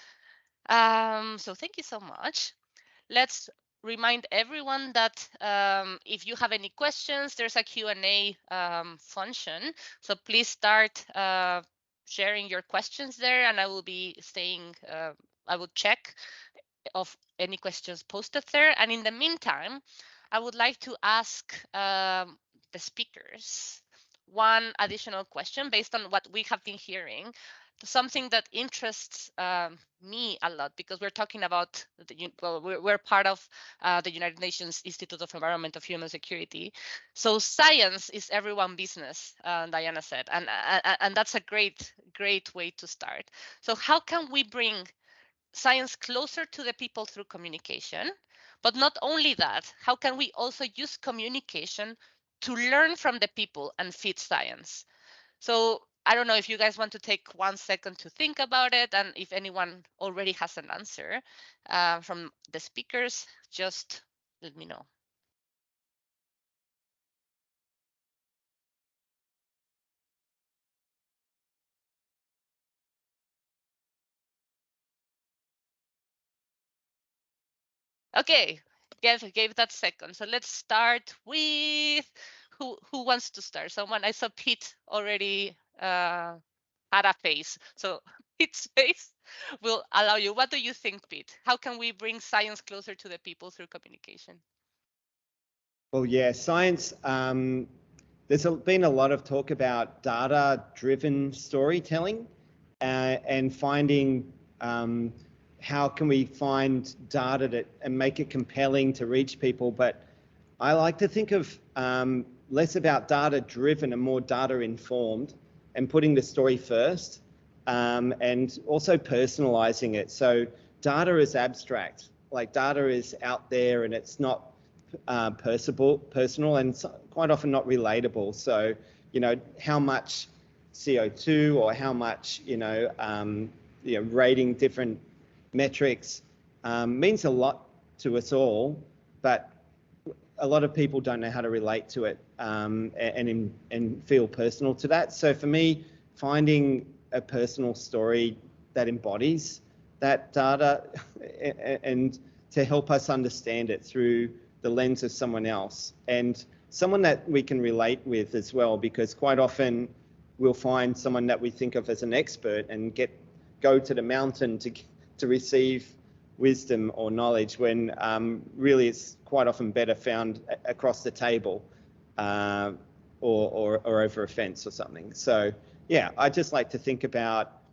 So thank you so much. Let's remind everyone that if you have any questions, there's a Q&A function. So please start sharing your questions there, and I will be staying, I will check of any questions posted there. And in the meantime, I would like to ask the speakers one additional question based on what we have been hearing, something that interests me a lot, because we're talking about, we're part of the United Nations Institute of Environment of Human Security. So science is everyone's business, Diana said, and that's a great way to start. So how can we bring science closer to the people through communication? But not only that, how can we also use communication to learn from the people and feed science? So I don't know if you guys want to take 1 second to think about it, and if anyone already has an answer from the speakers, just let me know. Okay, gave that second. So let's start with who wants to start? Someone. I saw Pete already had a face. So Pete's face will allow you. What do you think, Pete? How can we bring science closer to the people through communication? Well, yeah, science. There's been a lot of talk about data-driven storytelling and finding how can we find data and make it compelling to reach people. But I like to think of less about data-driven and more data-informed, and putting the story first, and also personalizing it. So data is abstract, like data is out there and it's not personal and quite often not relatable. So, how much CO2 or how much, rating different metrics means a lot to us all, but a lot of people don't know how to relate to it and feel personal to that. So for me, finding a personal story that embodies that data and to help us understand it through the lens of someone else, and someone that we can relate with as well, because quite often we'll find someone that we think of as an expert and go to the mountain to receive wisdom or knowledge, when really it's quite often better found across the table or over a fence or something. So yeah, I just like to think about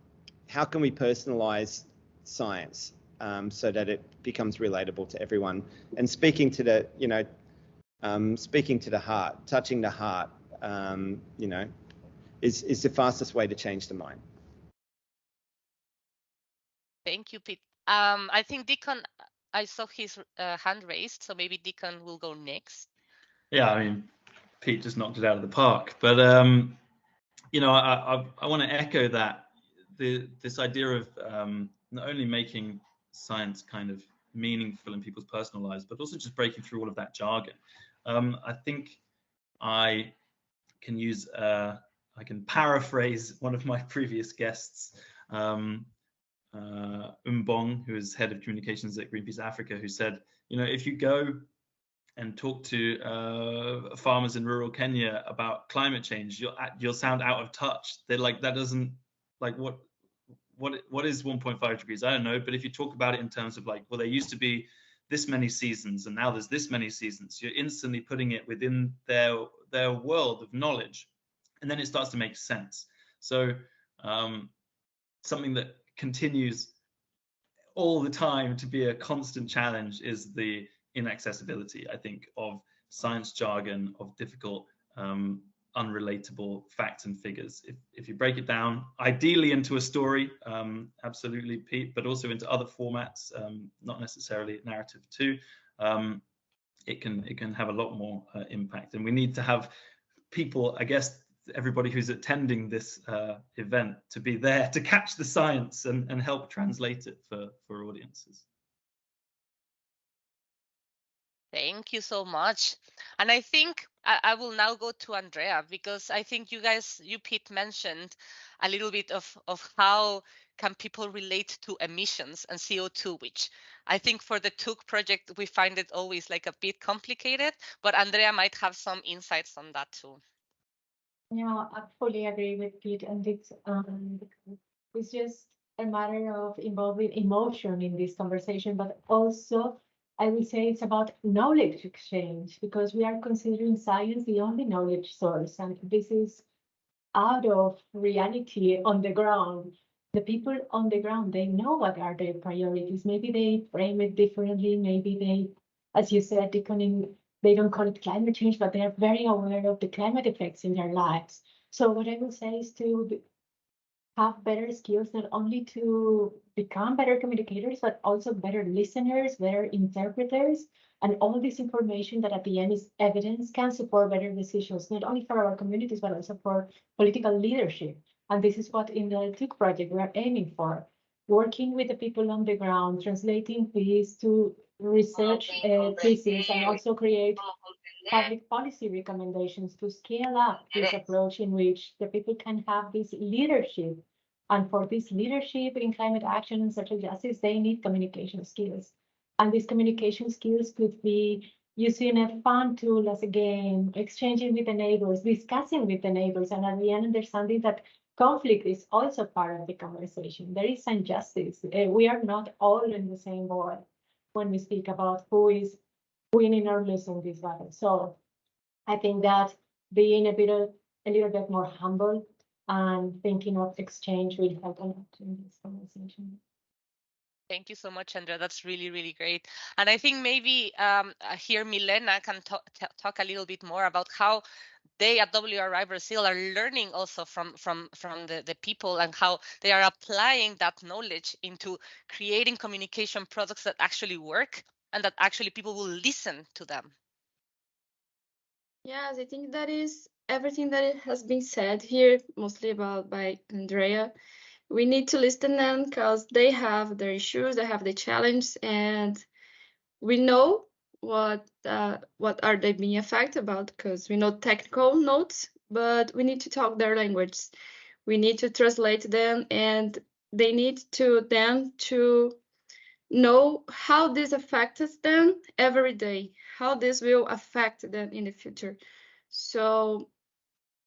how can we personalize science so that it becomes relatable to everyone, and speaking to the heart, touching the heart, is the fastest way to change the mind. Thank you, Pete. I think Deacon, I saw his hand raised, so maybe Deacon will go next. Yeah, I mean, Pete just knocked it out of the park. But I want to echo that this idea of not only making science kind of meaningful in people's personal lives, but also just breaking through all of that jargon. I think I can paraphrase one of my previous guests, Umbong, who is head of communications at Greenpeace Africa, who said, if you go and talk to farmers in rural Kenya about climate change, you'll sound out of touch. They're like, that doesn't, like, what is 1.5 degrees? I don't know. But if you talk about it in terms of like, well, there used to be this many seasons and now there's this many seasons, you're instantly putting it within their world of knowledge, and then it starts to make sense. So something that continues all the time to be a constant challenge is the inaccessibility, I think, of science jargon, of difficult, unrelatable facts and figures. If you break it down, ideally into a story, absolutely, Pete, but also into other formats, not necessarily narrative too, it can have a lot more impact. And we need to have people, I guess, everybody who's attending this event, to be there to catch the science and help translate it for audiences. Thank you so much. And I think I will now go to Andrea, because I think you, Pete, mentioned a little bit of how can people relate to emissions and CO2, which I think for the TUC project, we find it always like a bit complicated, but Andrea might have some insights on that too. Yeah, I fully agree with Pete, and it's just a matter of involving emotion in this conversation, but also I will say it's about knowledge exchange, because we are considering science the only knowledge source, and this is out of reality on the ground. The people on the ground, they know what are their priorities. Maybe they frame it differently. Maybe they, as you said, they don't call it climate change, but they are very aware of the climate effects in their lives. So what I will say is to have better skills, not only to become better communicators, but also better listeners, better interpreters, and all this information that at the end is evidence can support better decisions, not only for our communities, but also for political leadership. And this is what in the TUC project we are aiming for, working with the people on the ground, translating this to research theses, and also create public policy recommendations to scale up this approach in which the people can have this leadership. And for this leadership in climate action and social justice, they need communication skills. And these communication skills could be using a fun tool as a game, exchanging with the neighbors, discussing with the neighbors, and at the end understanding that conflict is also part of the conversation. There is injustice. We are not all in the same boat when we speak about who is winning or losing this battle. So I think that being a little bit more humble and thinking of exchange will help a lot in this conversation. Thank you so much, Andrea. That's really, really great. And I think maybe here Milena can talk a little bit more about how they at WRI Brazil are learning also from the people, and how they are applying that knowledge into creating communication products that actually work and that actually people will listen to them. Yes, I think that is everything that has been said here, mostly by Andrea. We need to listen to them because they have their issues, they have the challenge, and we know what are they being affected about, because we know technical notes, but we need to talk their language. We need to translate them, and they need to then to know how this affects them every day, how this will affect them in the future. So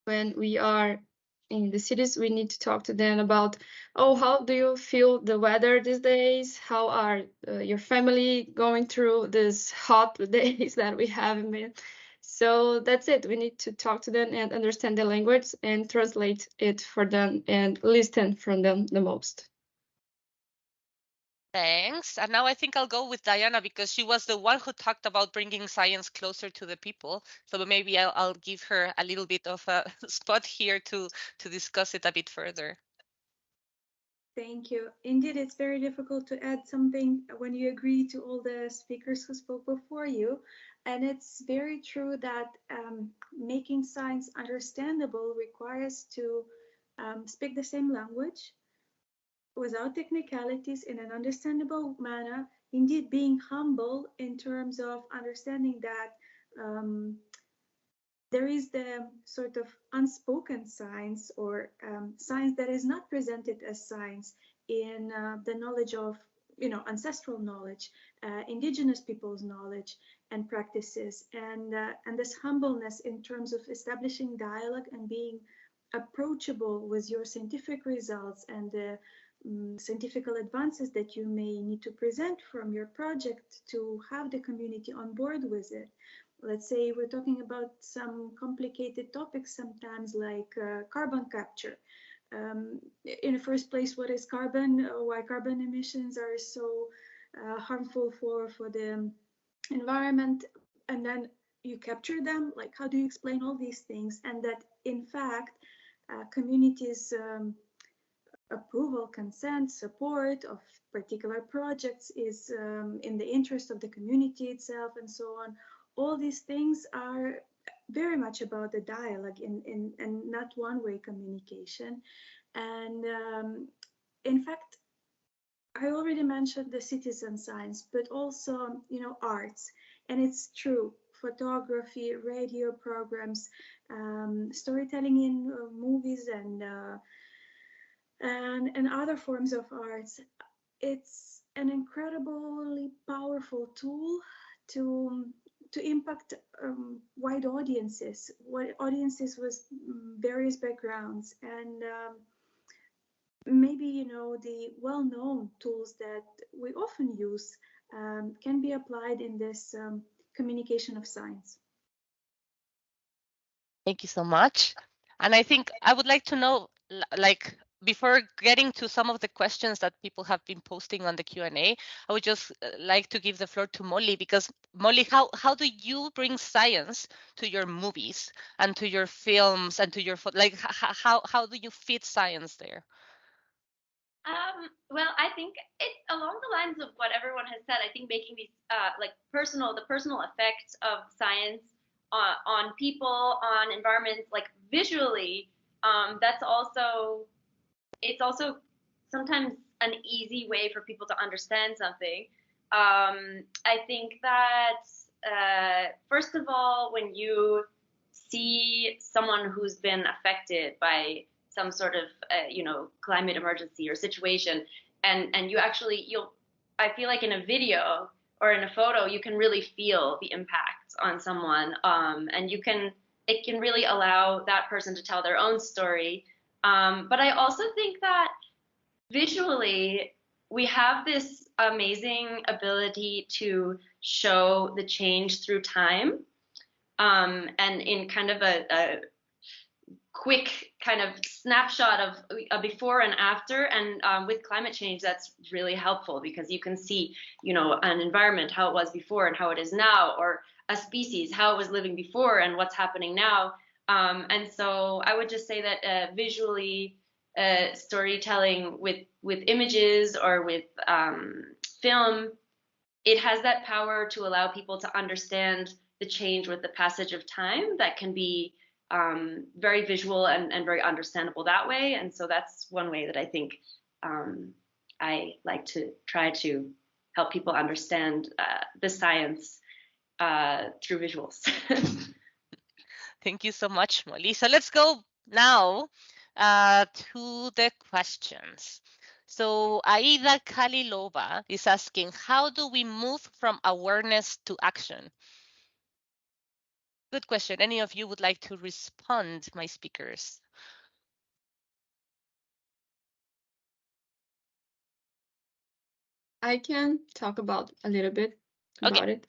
when we are in the cities, we need to talk to them about, oh, how do you feel the weather these days? How are your family going through these hot days that we have? So that's it. We need to talk to them and understand the language and translate it for them and listen from them the most. Thanks. And now I think I'll go with Diana, because she was the one who talked about bringing science closer to the people. So maybe I'll give her a little bit of a spot here to discuss it a bit further. Thank you. Indeed, it's very difficult to add something when you agree to all the speakers who spoke before you. And it's very true that making science understandable requires to speak the same language without technicalities in an understandable manner. Indeed, being humble in terms of understanding that there is the sort of unspoken science, or science that is not presented as science in the knowledge of, ancestral knowledge, indigenous people's knowledge and practices, and this humbleness in terms of establishing dialogue and being approachable with your scientific results and the scientific advances that you may need to present from your project to have the community on board with it. Let's say we're talking about some complicated topics sometimes, like carbon capture. In the first place, what is carbon? Why carbon emissions are so harmful for the environment? And then you capture them. Like, how do you explain all these things? And that, in fact, communities' approval, consent, support of particular projects is in the interest of the community itself, and so on. All these things are very much about the dialogue and not one-way communication. And in fact, I already mentioned the citizen science, but also, arts. And it's true, photography, radio programs, storytelling in movies and other forms of arts. It's an incredibly powerful tool to impact wide audiences with various backgrounds, and maybe the well-known tools that we often use can be applied in this communication of science. Thank you so much. And I think I would like to know, like, before getting to some of the questions that people have been posting on the Q&A, I would just like to give the floor to Molly, because Molly, how do you bring science to your movies and to your films and to your how do you fit science there? Well, I think it's along the lines of what everyone has said. I think making these the personal effects of science on people, on environments, like visually, it's also sometimes an easy way for people to understand something. I think that first of all, when you see someone who's been affected by some sort of climate emergency or situation, and I feel like in a video or in a photo you can really feel the impact on someone, and it can really allow that person to tell their own story. But I also think that visually we have this amazing ability to show the change through time, and in kind of a quick kind of snapshot of a before and after. And with climate change, that's really helpful because you can see, you know, an environment, how it was before and how it is now, or a species, how it was living before and what's happening now. And so I would just say that visually storytelling with images or with film, it has that power to allow people to understand the change with the passage of time that can be very visual and very understandable that way. And so that's one way that I think I like to try to help people understand the science through visuals. Thank you so much, Molly. So let's go now to the questions. So Aida Kalilova is asking, how do we move from awareness to action? Good question. Any of you would like to respond, my speakers? I can talk about a little bit about it.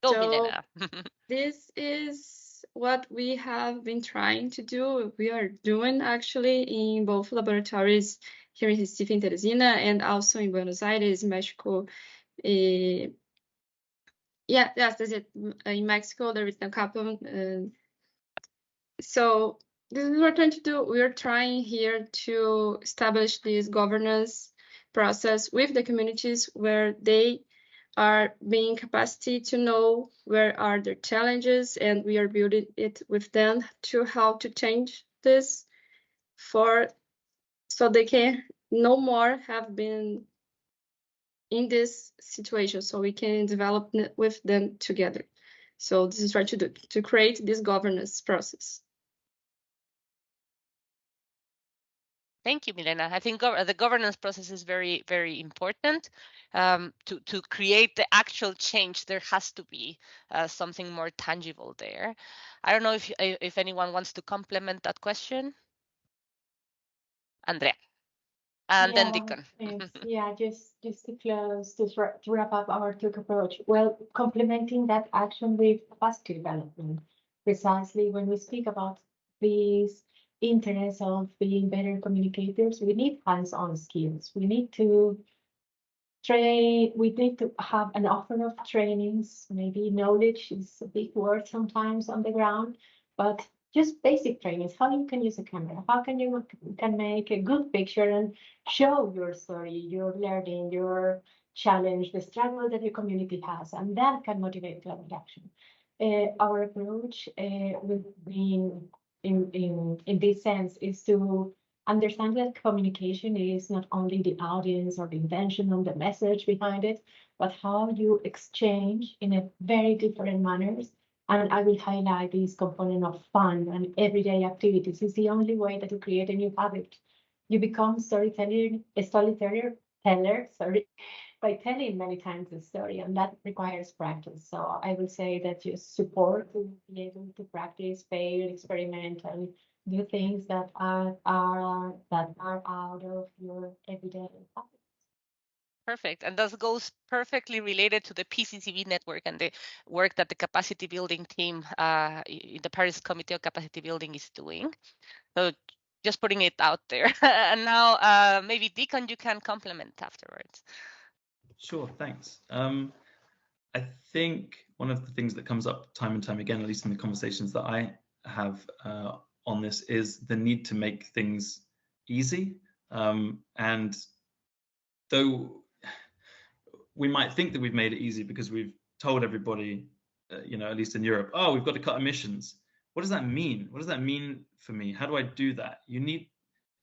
Go, So Milena. this is what we have been trying to do. We are doing actually in both laboratories here in Recife and Teresina, and also in Buenos Aires, Mexico. Yeah, yes, that's it. In Mexico, there is no couple. So this is what we're trying to do. We are trying here to establish this governance process with the communities where they are being capacity to know where are their challenges, and we are building it with them to how to change this so they can no more have been in this situation, so we can develop with them together. So this is what to do, to create this governance process. Thank you, Milena. I think the governance process is very, very important. To create the actual change, there has to be something more tangible there. I don't know if anyone wants to complement that question. Andrea. And then Deacon. Thanks. Yeah, just to close, to wrap up our talk approach. Well, complementing that action with capacity development, precisely when we speak about these interests of being better communicators, we need hands-on skills. We need to train, we need to have an offer of trainings. Maybe knowledge is a big word sometimes on the ground, but just basic trainings, how you can use a camera, how can you can make a good picture and show your story, your learning, your challenge, the struggle that your community has, and that can motivate climate action. Our approach in this sense is to understand that communication is not only the audience or the intention or the message behind it, but how you exchange in a very different manners. And I will highlight this component of fun and everyday activities. It's the only way that you create a new habit. You become storyteller, by telling many times the story, and that requires practice. So I will say that you support to be able to practice, fail, experiment, and do things that are out of your everyday habits. Perfect. And that goes perfectly related to the PCCB network and the work that the capacity building team in the Paris Committee of Capacity Building is doing. So just putting it out there. And now maybe Deacon, you can complement afterwards. Sure, thanks. I think one of the things that comes up time and time again, at least in the conversations that I have on this, is the need to make things easy. And though we might think that we've made it easy because we've told everybody, at least in Europe, oh, we've got to cut emissions. What does that mean? What does that mean for me? How do I do that? You need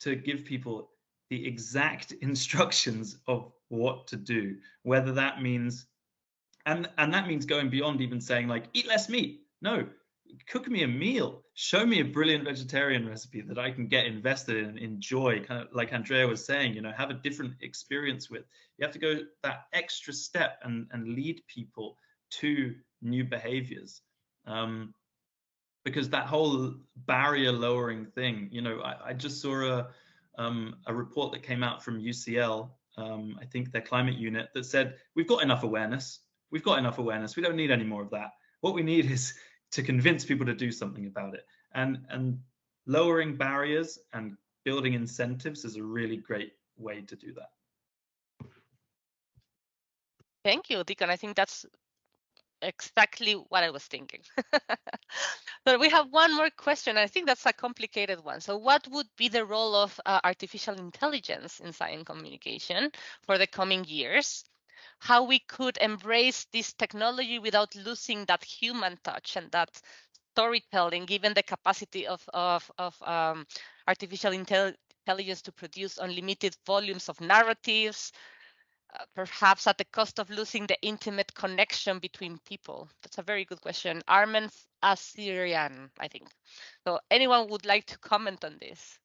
to give people the exact instructions of what to do, whether that means, and that means going beyond even saying like, eat less meat. No, cook me a meal, show me a brilliant vegetarian recipe that I can get invested in, enjoy, kind of like Andrea was saying, have a different experience with. You have to go that extra step and lead people to new behaviors. Because that whole barrier lowering thing, I just saw a report that came out from UCL, I think their climate unit, that said, we've got enough awareness. We don't need any more of that. What we need is to convince people to do something about it. And lowering barriers and building incentives is a really great way to do that. Thank you, Deacon. I think that's exactly what I was thinking. So we have one more question. I think that's a complicated one. So what would be the role of artificial intelligence in science communication for the coming years? How we could embrace this technology without losing that human touch and that storytelling, given the capacity of artificial intelligence to produce unlimited volumes of narratives, perhaps at the cost of losing the intimate connection between people? That's a very good question. Armen Assyrian, I think. So anyone would like to comment on this?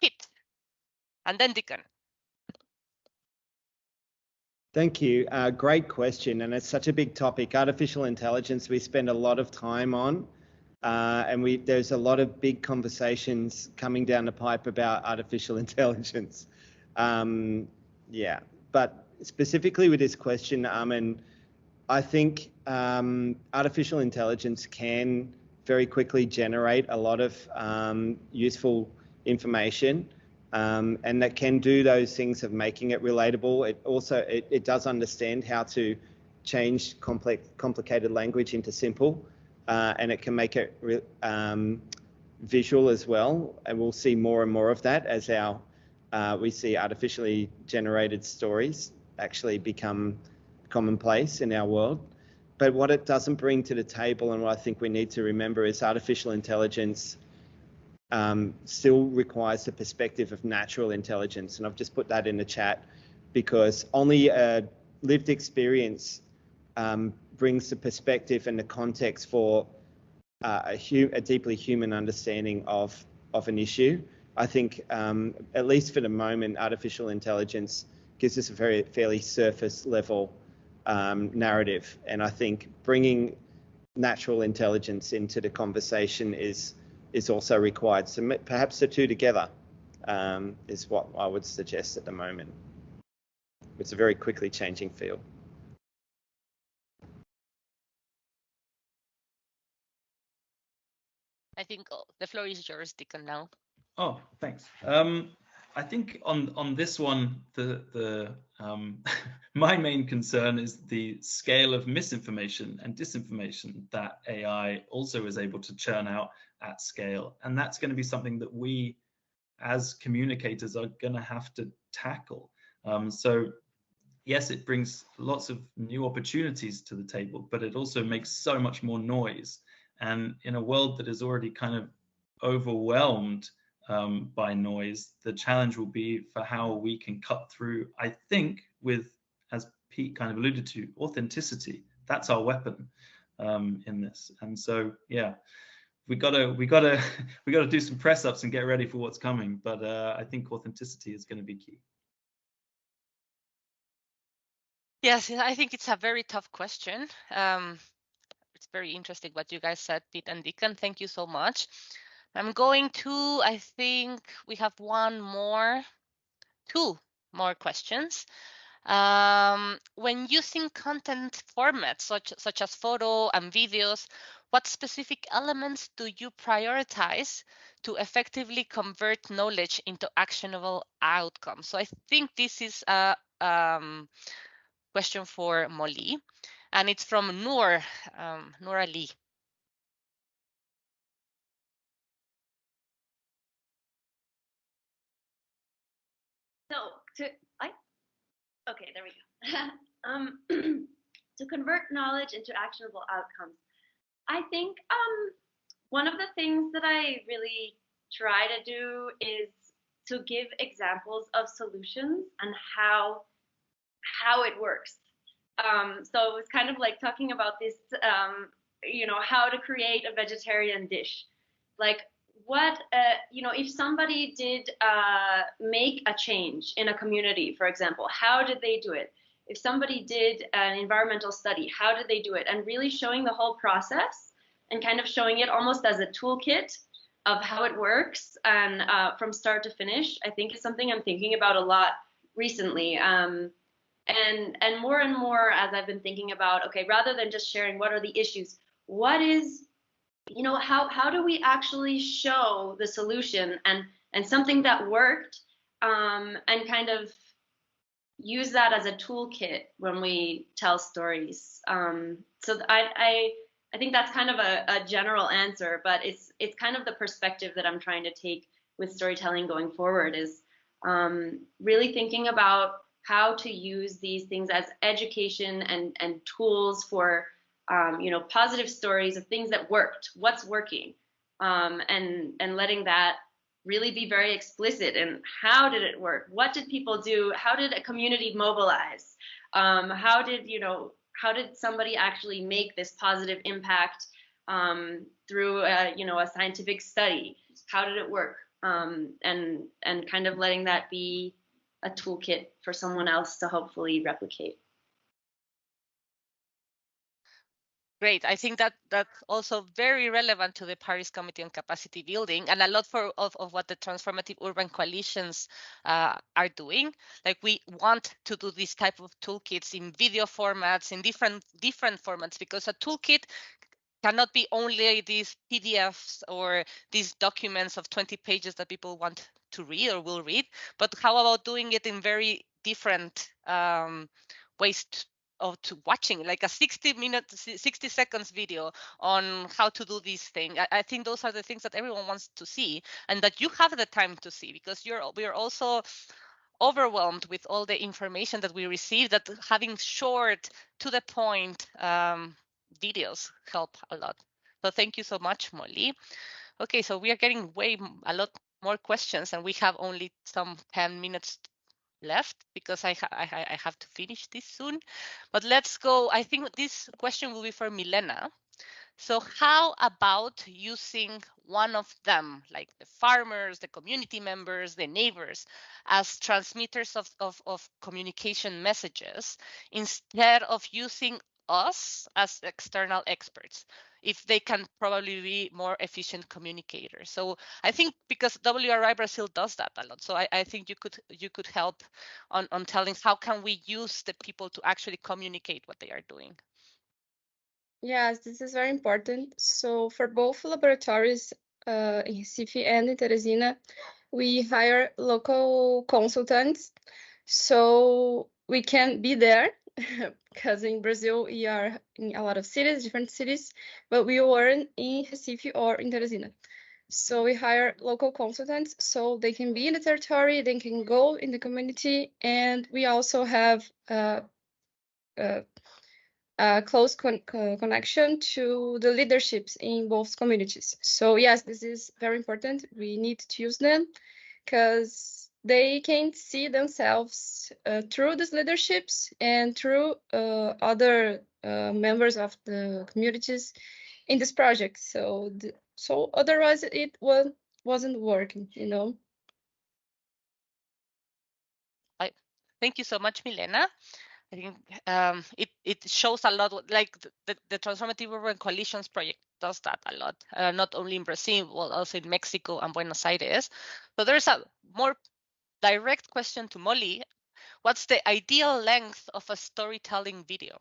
Kit, and then Deacon. Thank you. Great question, and it's such a big topic. Artificial intelligence, we spend a lot of time on, and there's a lot of big conversations coming down the pipe about artificial intelligence. Yeah, but specifically with this question, Armen, I think artificial intelligence can very quickly generate a lot of useful information. And that can do those things of making it relatable. It also it does understand how to change complicated language into simple, and it can make it visual as well. And we'll see more and more of that as we see artificially generated stories actually become commonplace in our world. But what it doesn't bring to the table, and what I think we need to remember, is artificial intelligence still requires the perspective of natural intelligence. And I've just put that in the chat because only a lived experience brings the perspective and the context for a deeply human understanding of an issue. I think, at least for the moment, artificial intelligence gives us a fairly surface level narrative. And I think bringing natural intelligence into the conversation is also required. So perhaps the two together is what I would suggest at the moment. It's a very quickly changing field. I think the floor is yours, Deacon, now. Oh, thanks. I think on this one, my main concern is the scale of misinformation and disinformation that AI also is able to churn out at scale. And that's going to be something that we as communicators are going to have to tackle. So yes, it brings lots of new opportunities to the table, but it also makes so much more noise. And in a world that is already kind of overwhelmed by noise, the challenge will be for how we can cut through, I think, with, as Pete kind of alluded to, authenticity. That's our weapon in this. And so, yeah, we gotta do some press ups and get ready for what's coming. But I think authenticity is going to be key. Yes, I think it's a very tough question. It's very interesting what you guys said, Pete and Deacon. Thank you so much. I'm going to, I think we have two more questions. When using content formats such as photo and videos, what specific elements do you prioritize to effectively convert knowledge into actionable outcomes? So I think this is a question for Molly, and it's from Noor Ali. So okay, there we go. To convert knowledge into actionable outcomes, I think one of the things that I really try to do is to give examples of solutions and how it works. So it was kind of like talking about this, how to create a vegetarian dish. Like what, if somebody did make a change in a community, for example, how did they do it? If somebody did an environmental study, how did they do it? And really showing the whole process and kind of showing it almost as a toolkit of how it works and from start to finish, I think is something I'm thinking about a lot recently. And more as I've been thinking about, okay, rather than just sharing what are the issues, what is you know, how do we actually show the solution and something that worked, and kind of use that as a toolkit when we tell stories. So I think that's kind of a general answer, but it's kind of the perspective that I'm trying to take with storytelling going forward, is really thinking about how to use these things as education and tools for you know, positive stories of things that worked, what's working, and letting that really be very explicit in how did it work, what did people do, how did a community mobilize, how did somebody actually make this positive impact through you know, a scientific study, how did it work, and kind of letting that be a toolkit for someone else to hopefully replicate. Great. I think that that's also very relevant to the Paris Committee on Capacity Building, and a lot of what the Transformative Urban Coalitions are doing. Like, we want to do this type of toolkits in video formats, in different formats, because a toolkit cannot be only these PDFs or these documents of 20 pages that people want to read or will read, but how about doing it in very different ways to watching, like a 60 seconds video on how to do this thing. I think those are the things that everyone wants to see, and that you have the time to see, because we are also overwhelmed with all the information that we receive, that having short, to the point videos help a lot. So thank you so much, Molly. Okay, so we are getting a lot more questions, and we have only some 10 minutes left, because I have to finish this soon. But let's go. I think this question will be for Milena. So how about using one of them, like the farmers, the community members, the neighbors, as transmitters of communication messages, instead of using us as external experts, if they can probably be more efficient communicators? So I think, because WRI Brazil does that a lot, so I think you could help on telling how can we use the people to actually communicate what they are doing. Yes, this is very important. So for both laboratories in Recife and in Teresina, we hire local consultants, so we can be there, because in Brazil we are in a lot of cities, different cities, but we weren't in Recife or in Teresina. So we hire local consultants, so they can be in the territory, they can go in the community, and we also have a close connection to the leaderships in both communities. So yes, this is very important. We need to use them, because they can see themselves through these leaderships and through other members of the communities in this project. So otherwise it wasn't working, you know. Thank you so much, Milena. I think it shows a lot, like the Transformative Urban Coalitions project does that a lot, not only in Brazil, but also in Mexico and Buenos Aires. So there's a more direct question to Molly. What's the ideal length of a storytelling video?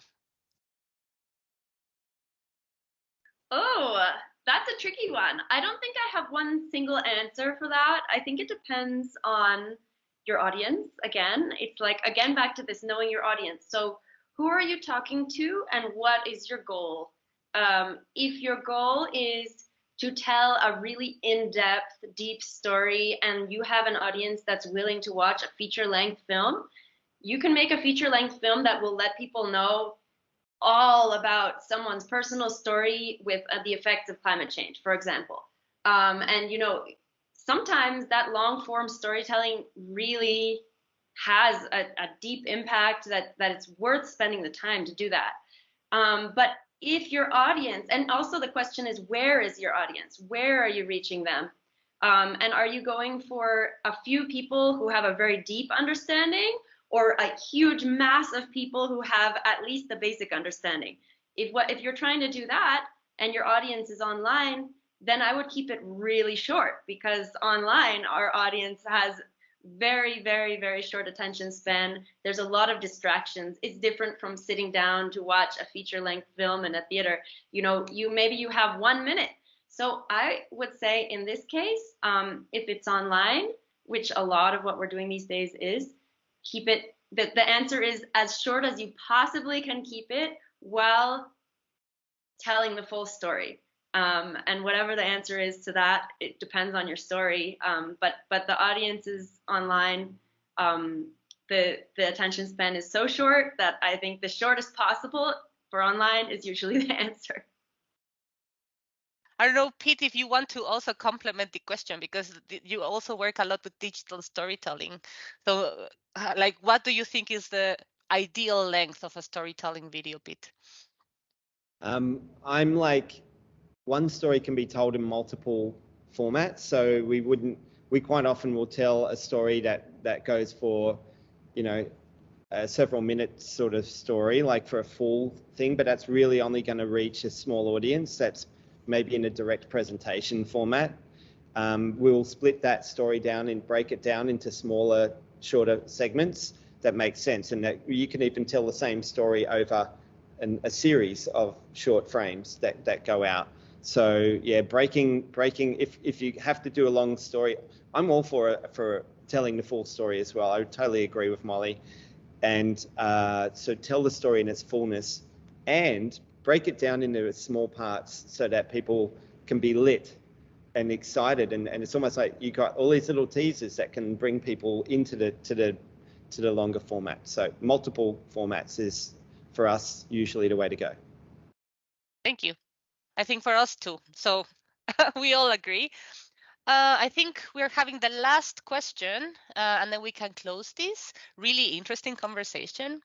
Oh, that's a tricky one. I don't think I have one single answer for that. I think it depends on your audience. Again, it's like, again, back to this knowing your audience. So who are you talking to, and what is your goal? If your goal is to tell a really in-depth, deep story, and you have an audience that's willing to watch a feature-length film, you can make a feature-length film that will let people know all about someone's personal story with the effects of climate change, for example. And you know, sometimes that long form storytelling really has a deep impact that it's worth spending the time to do that. But if your audience, and also the question is, where is your audience? Where are you reaching them? And are you going for a few people who have a very deep understanding, or a huge mass of people who have at least the basic understanding? If you're trying to do that and your audience is online, then I would keep it really short, because online our audience has very, very, very short attention span. There's a lot of distractions. It's different from sitting down to watch a feature-length film in a theater. You know, maybe you have 1 minute. So I would say in this case, if it's online, which a lot of what we're doing these days is, keep it, the answer is as short as you possibly can keep it while telling the full story. And whatever the answer is to that, it depends on your story. But the audiences online, the attention span is so short that I think the shortest possible for online is usually the answer. I don't know, Pete, if you want to also complement the question, because you also work a lot with digital storytelling. So like, what do you think is the ideal length of a storytelling video, Pete? I'm like, one story can be told in multiple formats. So we quite often will tell a story that goes for, you know, a several minutes sort of story, like for a full thing, but that's really only going to reach a small audience. That's maybe in a direct presentation format. We'll split that story down and break it down into smaller, shorter segments that make sense, and that you can even tell the same story over a series of short frames that go out. So yeah, breaking. If you have to do a long story, I'm all for telling the full story as well. I would totally agree with Molly. And so tell the story in its fullness and break it down into small parts so that people can be lit and excited. And it's almost like you got all these little teasers that can bring people into the longer format. So multiple formats is, for us, usually the way to go. Thank you. I think for us too. So we all agree. I think we're having the last question, and then we can close this really interesting conversation.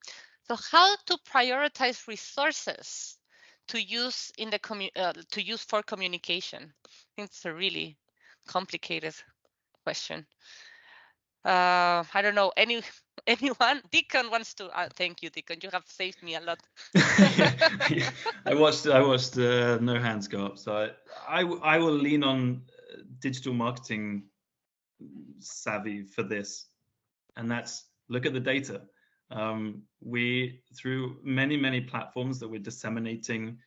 So, how to prioritize resources to use in the to use for communication? I think it's a really complicated question. I don't know. Anyone? Deacon wants to. Thank you, Deacon. You have saved me a lot. Yeah. I watched no hands go up, so I will lean on digital marketing savvy for this, and that's look at the data. We, through many platforms that we're disseminating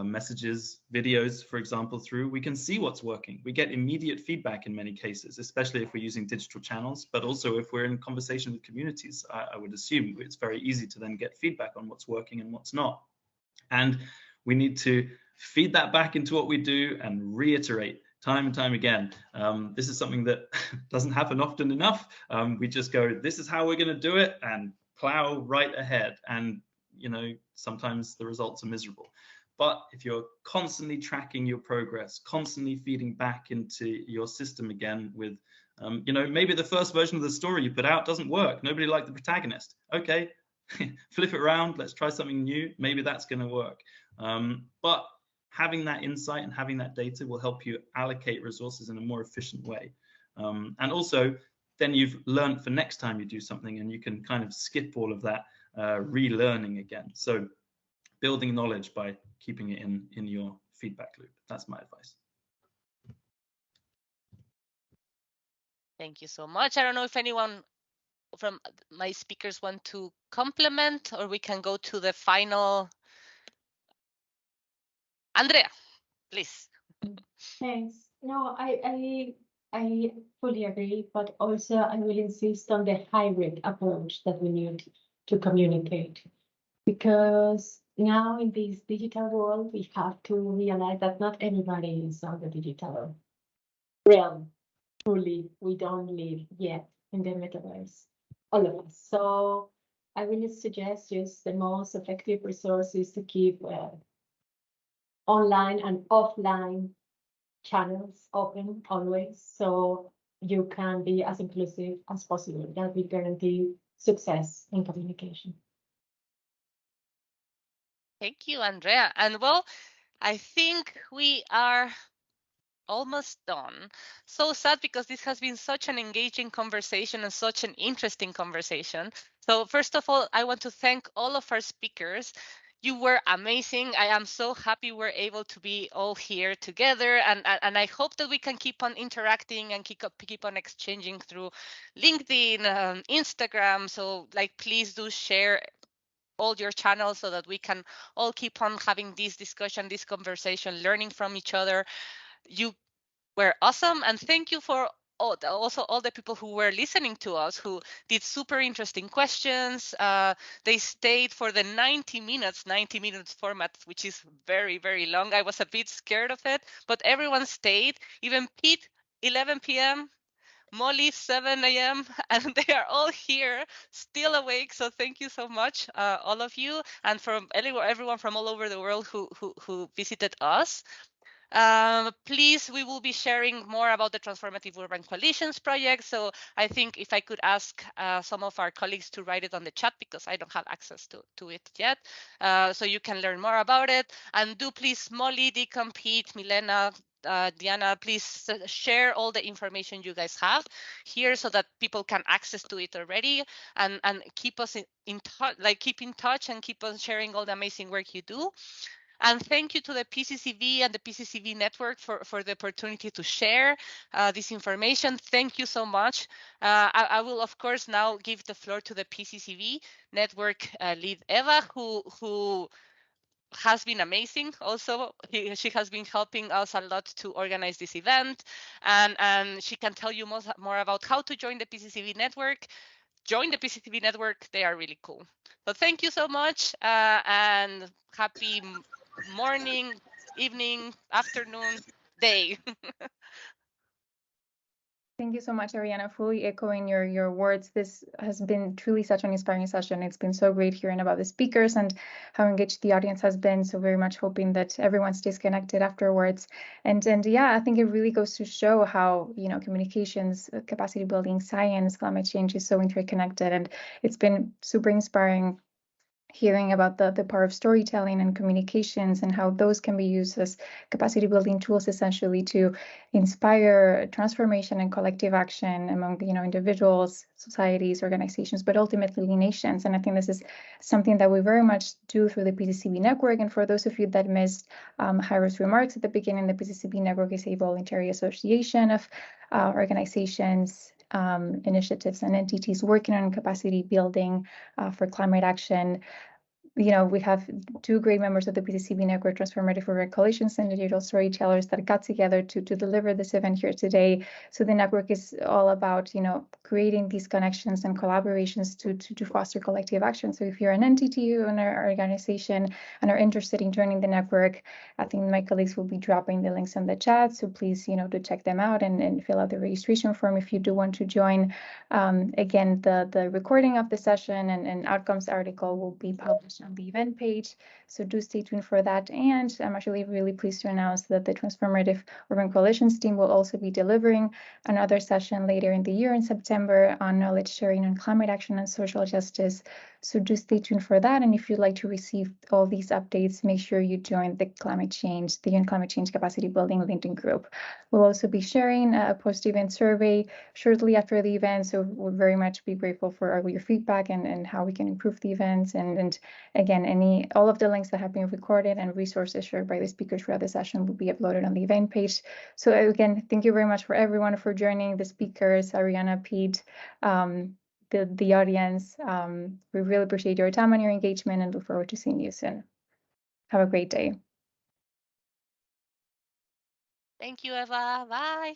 messages, videos, for example, through, we can see what's working. We get immediate feedback in many cases, especially if we're using digital channels, but also if we're in conversation with communities. I would assume it's very easy to then get feedback on what's working and what's not. And we need to feed that back into what we do and reiterate time and time again. This is something that doesn't happen often enough. We just go, this is how we're going to do it, and plow right ahead. And, you know, sometimes the results are miserable. But if you're constantly tracking your progress, constantly feeding back into your system again with, you know, maybe the first version of the story you put out doesn't work. Nobody liked the protagonist. Okay, flip it around. Let's try something new. Maybe that's going to work. But having that insight and having that data will help you allocate resources in a more efficient way. And also, then you've learned for next time you do something, and you can kind of skip all of that relearning again. So building knowledge by keeping it in your feedback loop. That's my advice. Thank you so much. I don't know if anyone from my speakers want to complement, or we can go to the final. Andrea, please. Thanks. No, I fully agree, but also I will insist on the hybrid approach that we need to communicate, because now in this digital world, we have to realize that not everybody is on the digital realm. Truly, we don't live yet in the metaverse, all of us. So I really suggest just the most effective resources to keep online and offline channels open always, so you can be as inclusive as possible. That will guarantee success in communication. Thank you, Andrea. And well, I think we are almost done. So sad, because this has been such an engaging conversation and such an interesting conversation. So first of all, I want to thank all of our speakers. You were amazing. I am so happy we're able to be all here together, and I hope that we can keep on interacting and keep on exchanging through LinkedIn, Instagram. So like, please do share all your channels so that we can all keep on having this discussion, this conversation, learning from each other. You were awesome, and thank you for also all the people who were listening to us, who did super interesting questions. They stayed for the 90 minutes format, which is very, very long. I was a bit scared of it, but everyone stayed, even Pete, 11 p.m., Molly, 7 a.m., and they are all here, still awake. So thank you so much, all of you, and from everyone from all over the world who visited us. Please, we will be sharing more about the Transformative Urban Coalitions project. So I think if I could ask some of our colleagues to write it on the chat, because I don't have access to it yet. So you can learn more about it. And do please, Molly, Deacon, Pete, Milena, Diana, please share all the information you guys have here so that people can access to it already, and keep us in touch, like keep in touch and keep on sharing all the amazing work you do. And thank you to the PCCB and the PCCB Network for the opportunity to share this information. Thank you so much. I will, of course, now give the floor to the PCCB Network lead, Eva, who has been amazing. Also, she has been helping us a lot to organize this event, and she can tell you more about how to join the PCCB Network. Join the PCCB Network. They are really cool. So thank you so much, and happy morning, evening, afternoon, day. Thank you so much, Ariana. Fully echoing your words. This has been truly such an inspiring session. It's been so great hearing about the speakers and how engaged the audience has been. So very much hoping that everyone stays connected afterwards. And yeah, I think it really goes to show how, you know, communications, capacity building, science, climate change is so interconnected. And it's been super inspiring hearing about the power of storytelling and communications and how those can be used as capacity building tools, essentially to inspire transformation and collective action among, you know, individuals, societies, organizations, but ultimately nations. And I think this is something that we very much do through the PCCB Network. And for those of you that missed Jairo's remarks at the beginning, the PCCB Network is a voluntary association of organizations, initiatives, and entities working on capacity building for climate action. You know, we have two great members of the PCCB Network, Transformative Urban Coalitions and Digital Storytellers, that got together to deliver this event here today. So the network is all about, you know, creating these connections and collaborations to foster collective action. So if you're an entity or an organization and are interested in joining the network, I think my colleagues will be dropping the links in the chat. So please, you know, to check them out and fill out the registration form if you do want to join. Again, the recording of the session and outcomes article will be published on the event page, so do stay tuned for that. And I'm actually really pleased to announce that the Transformative Urban Coalitions team will also be delivering another session later in the year in September on knowledge sharing on climate action and social justice. So do stay tuned for that. And if you'd like to receive all these updates, make sure you join the UN Climate Change Capacity Building LinkedIn group. We'll also be sharing a post-event survey shortly after the event. So we'll very much be grateful for all your feedback and how we can improve the events. And again, all of the links that have been recorded and resources shared by the speakers throughout the session will be uploaded on the event page. So again, thank you very much for everyone for joining, the speakers, Ariana, Pete, the audience. We really appreciate your time and your engagement and look forward to seeing you soon. Have a great day. Thank you, Eva. Bye.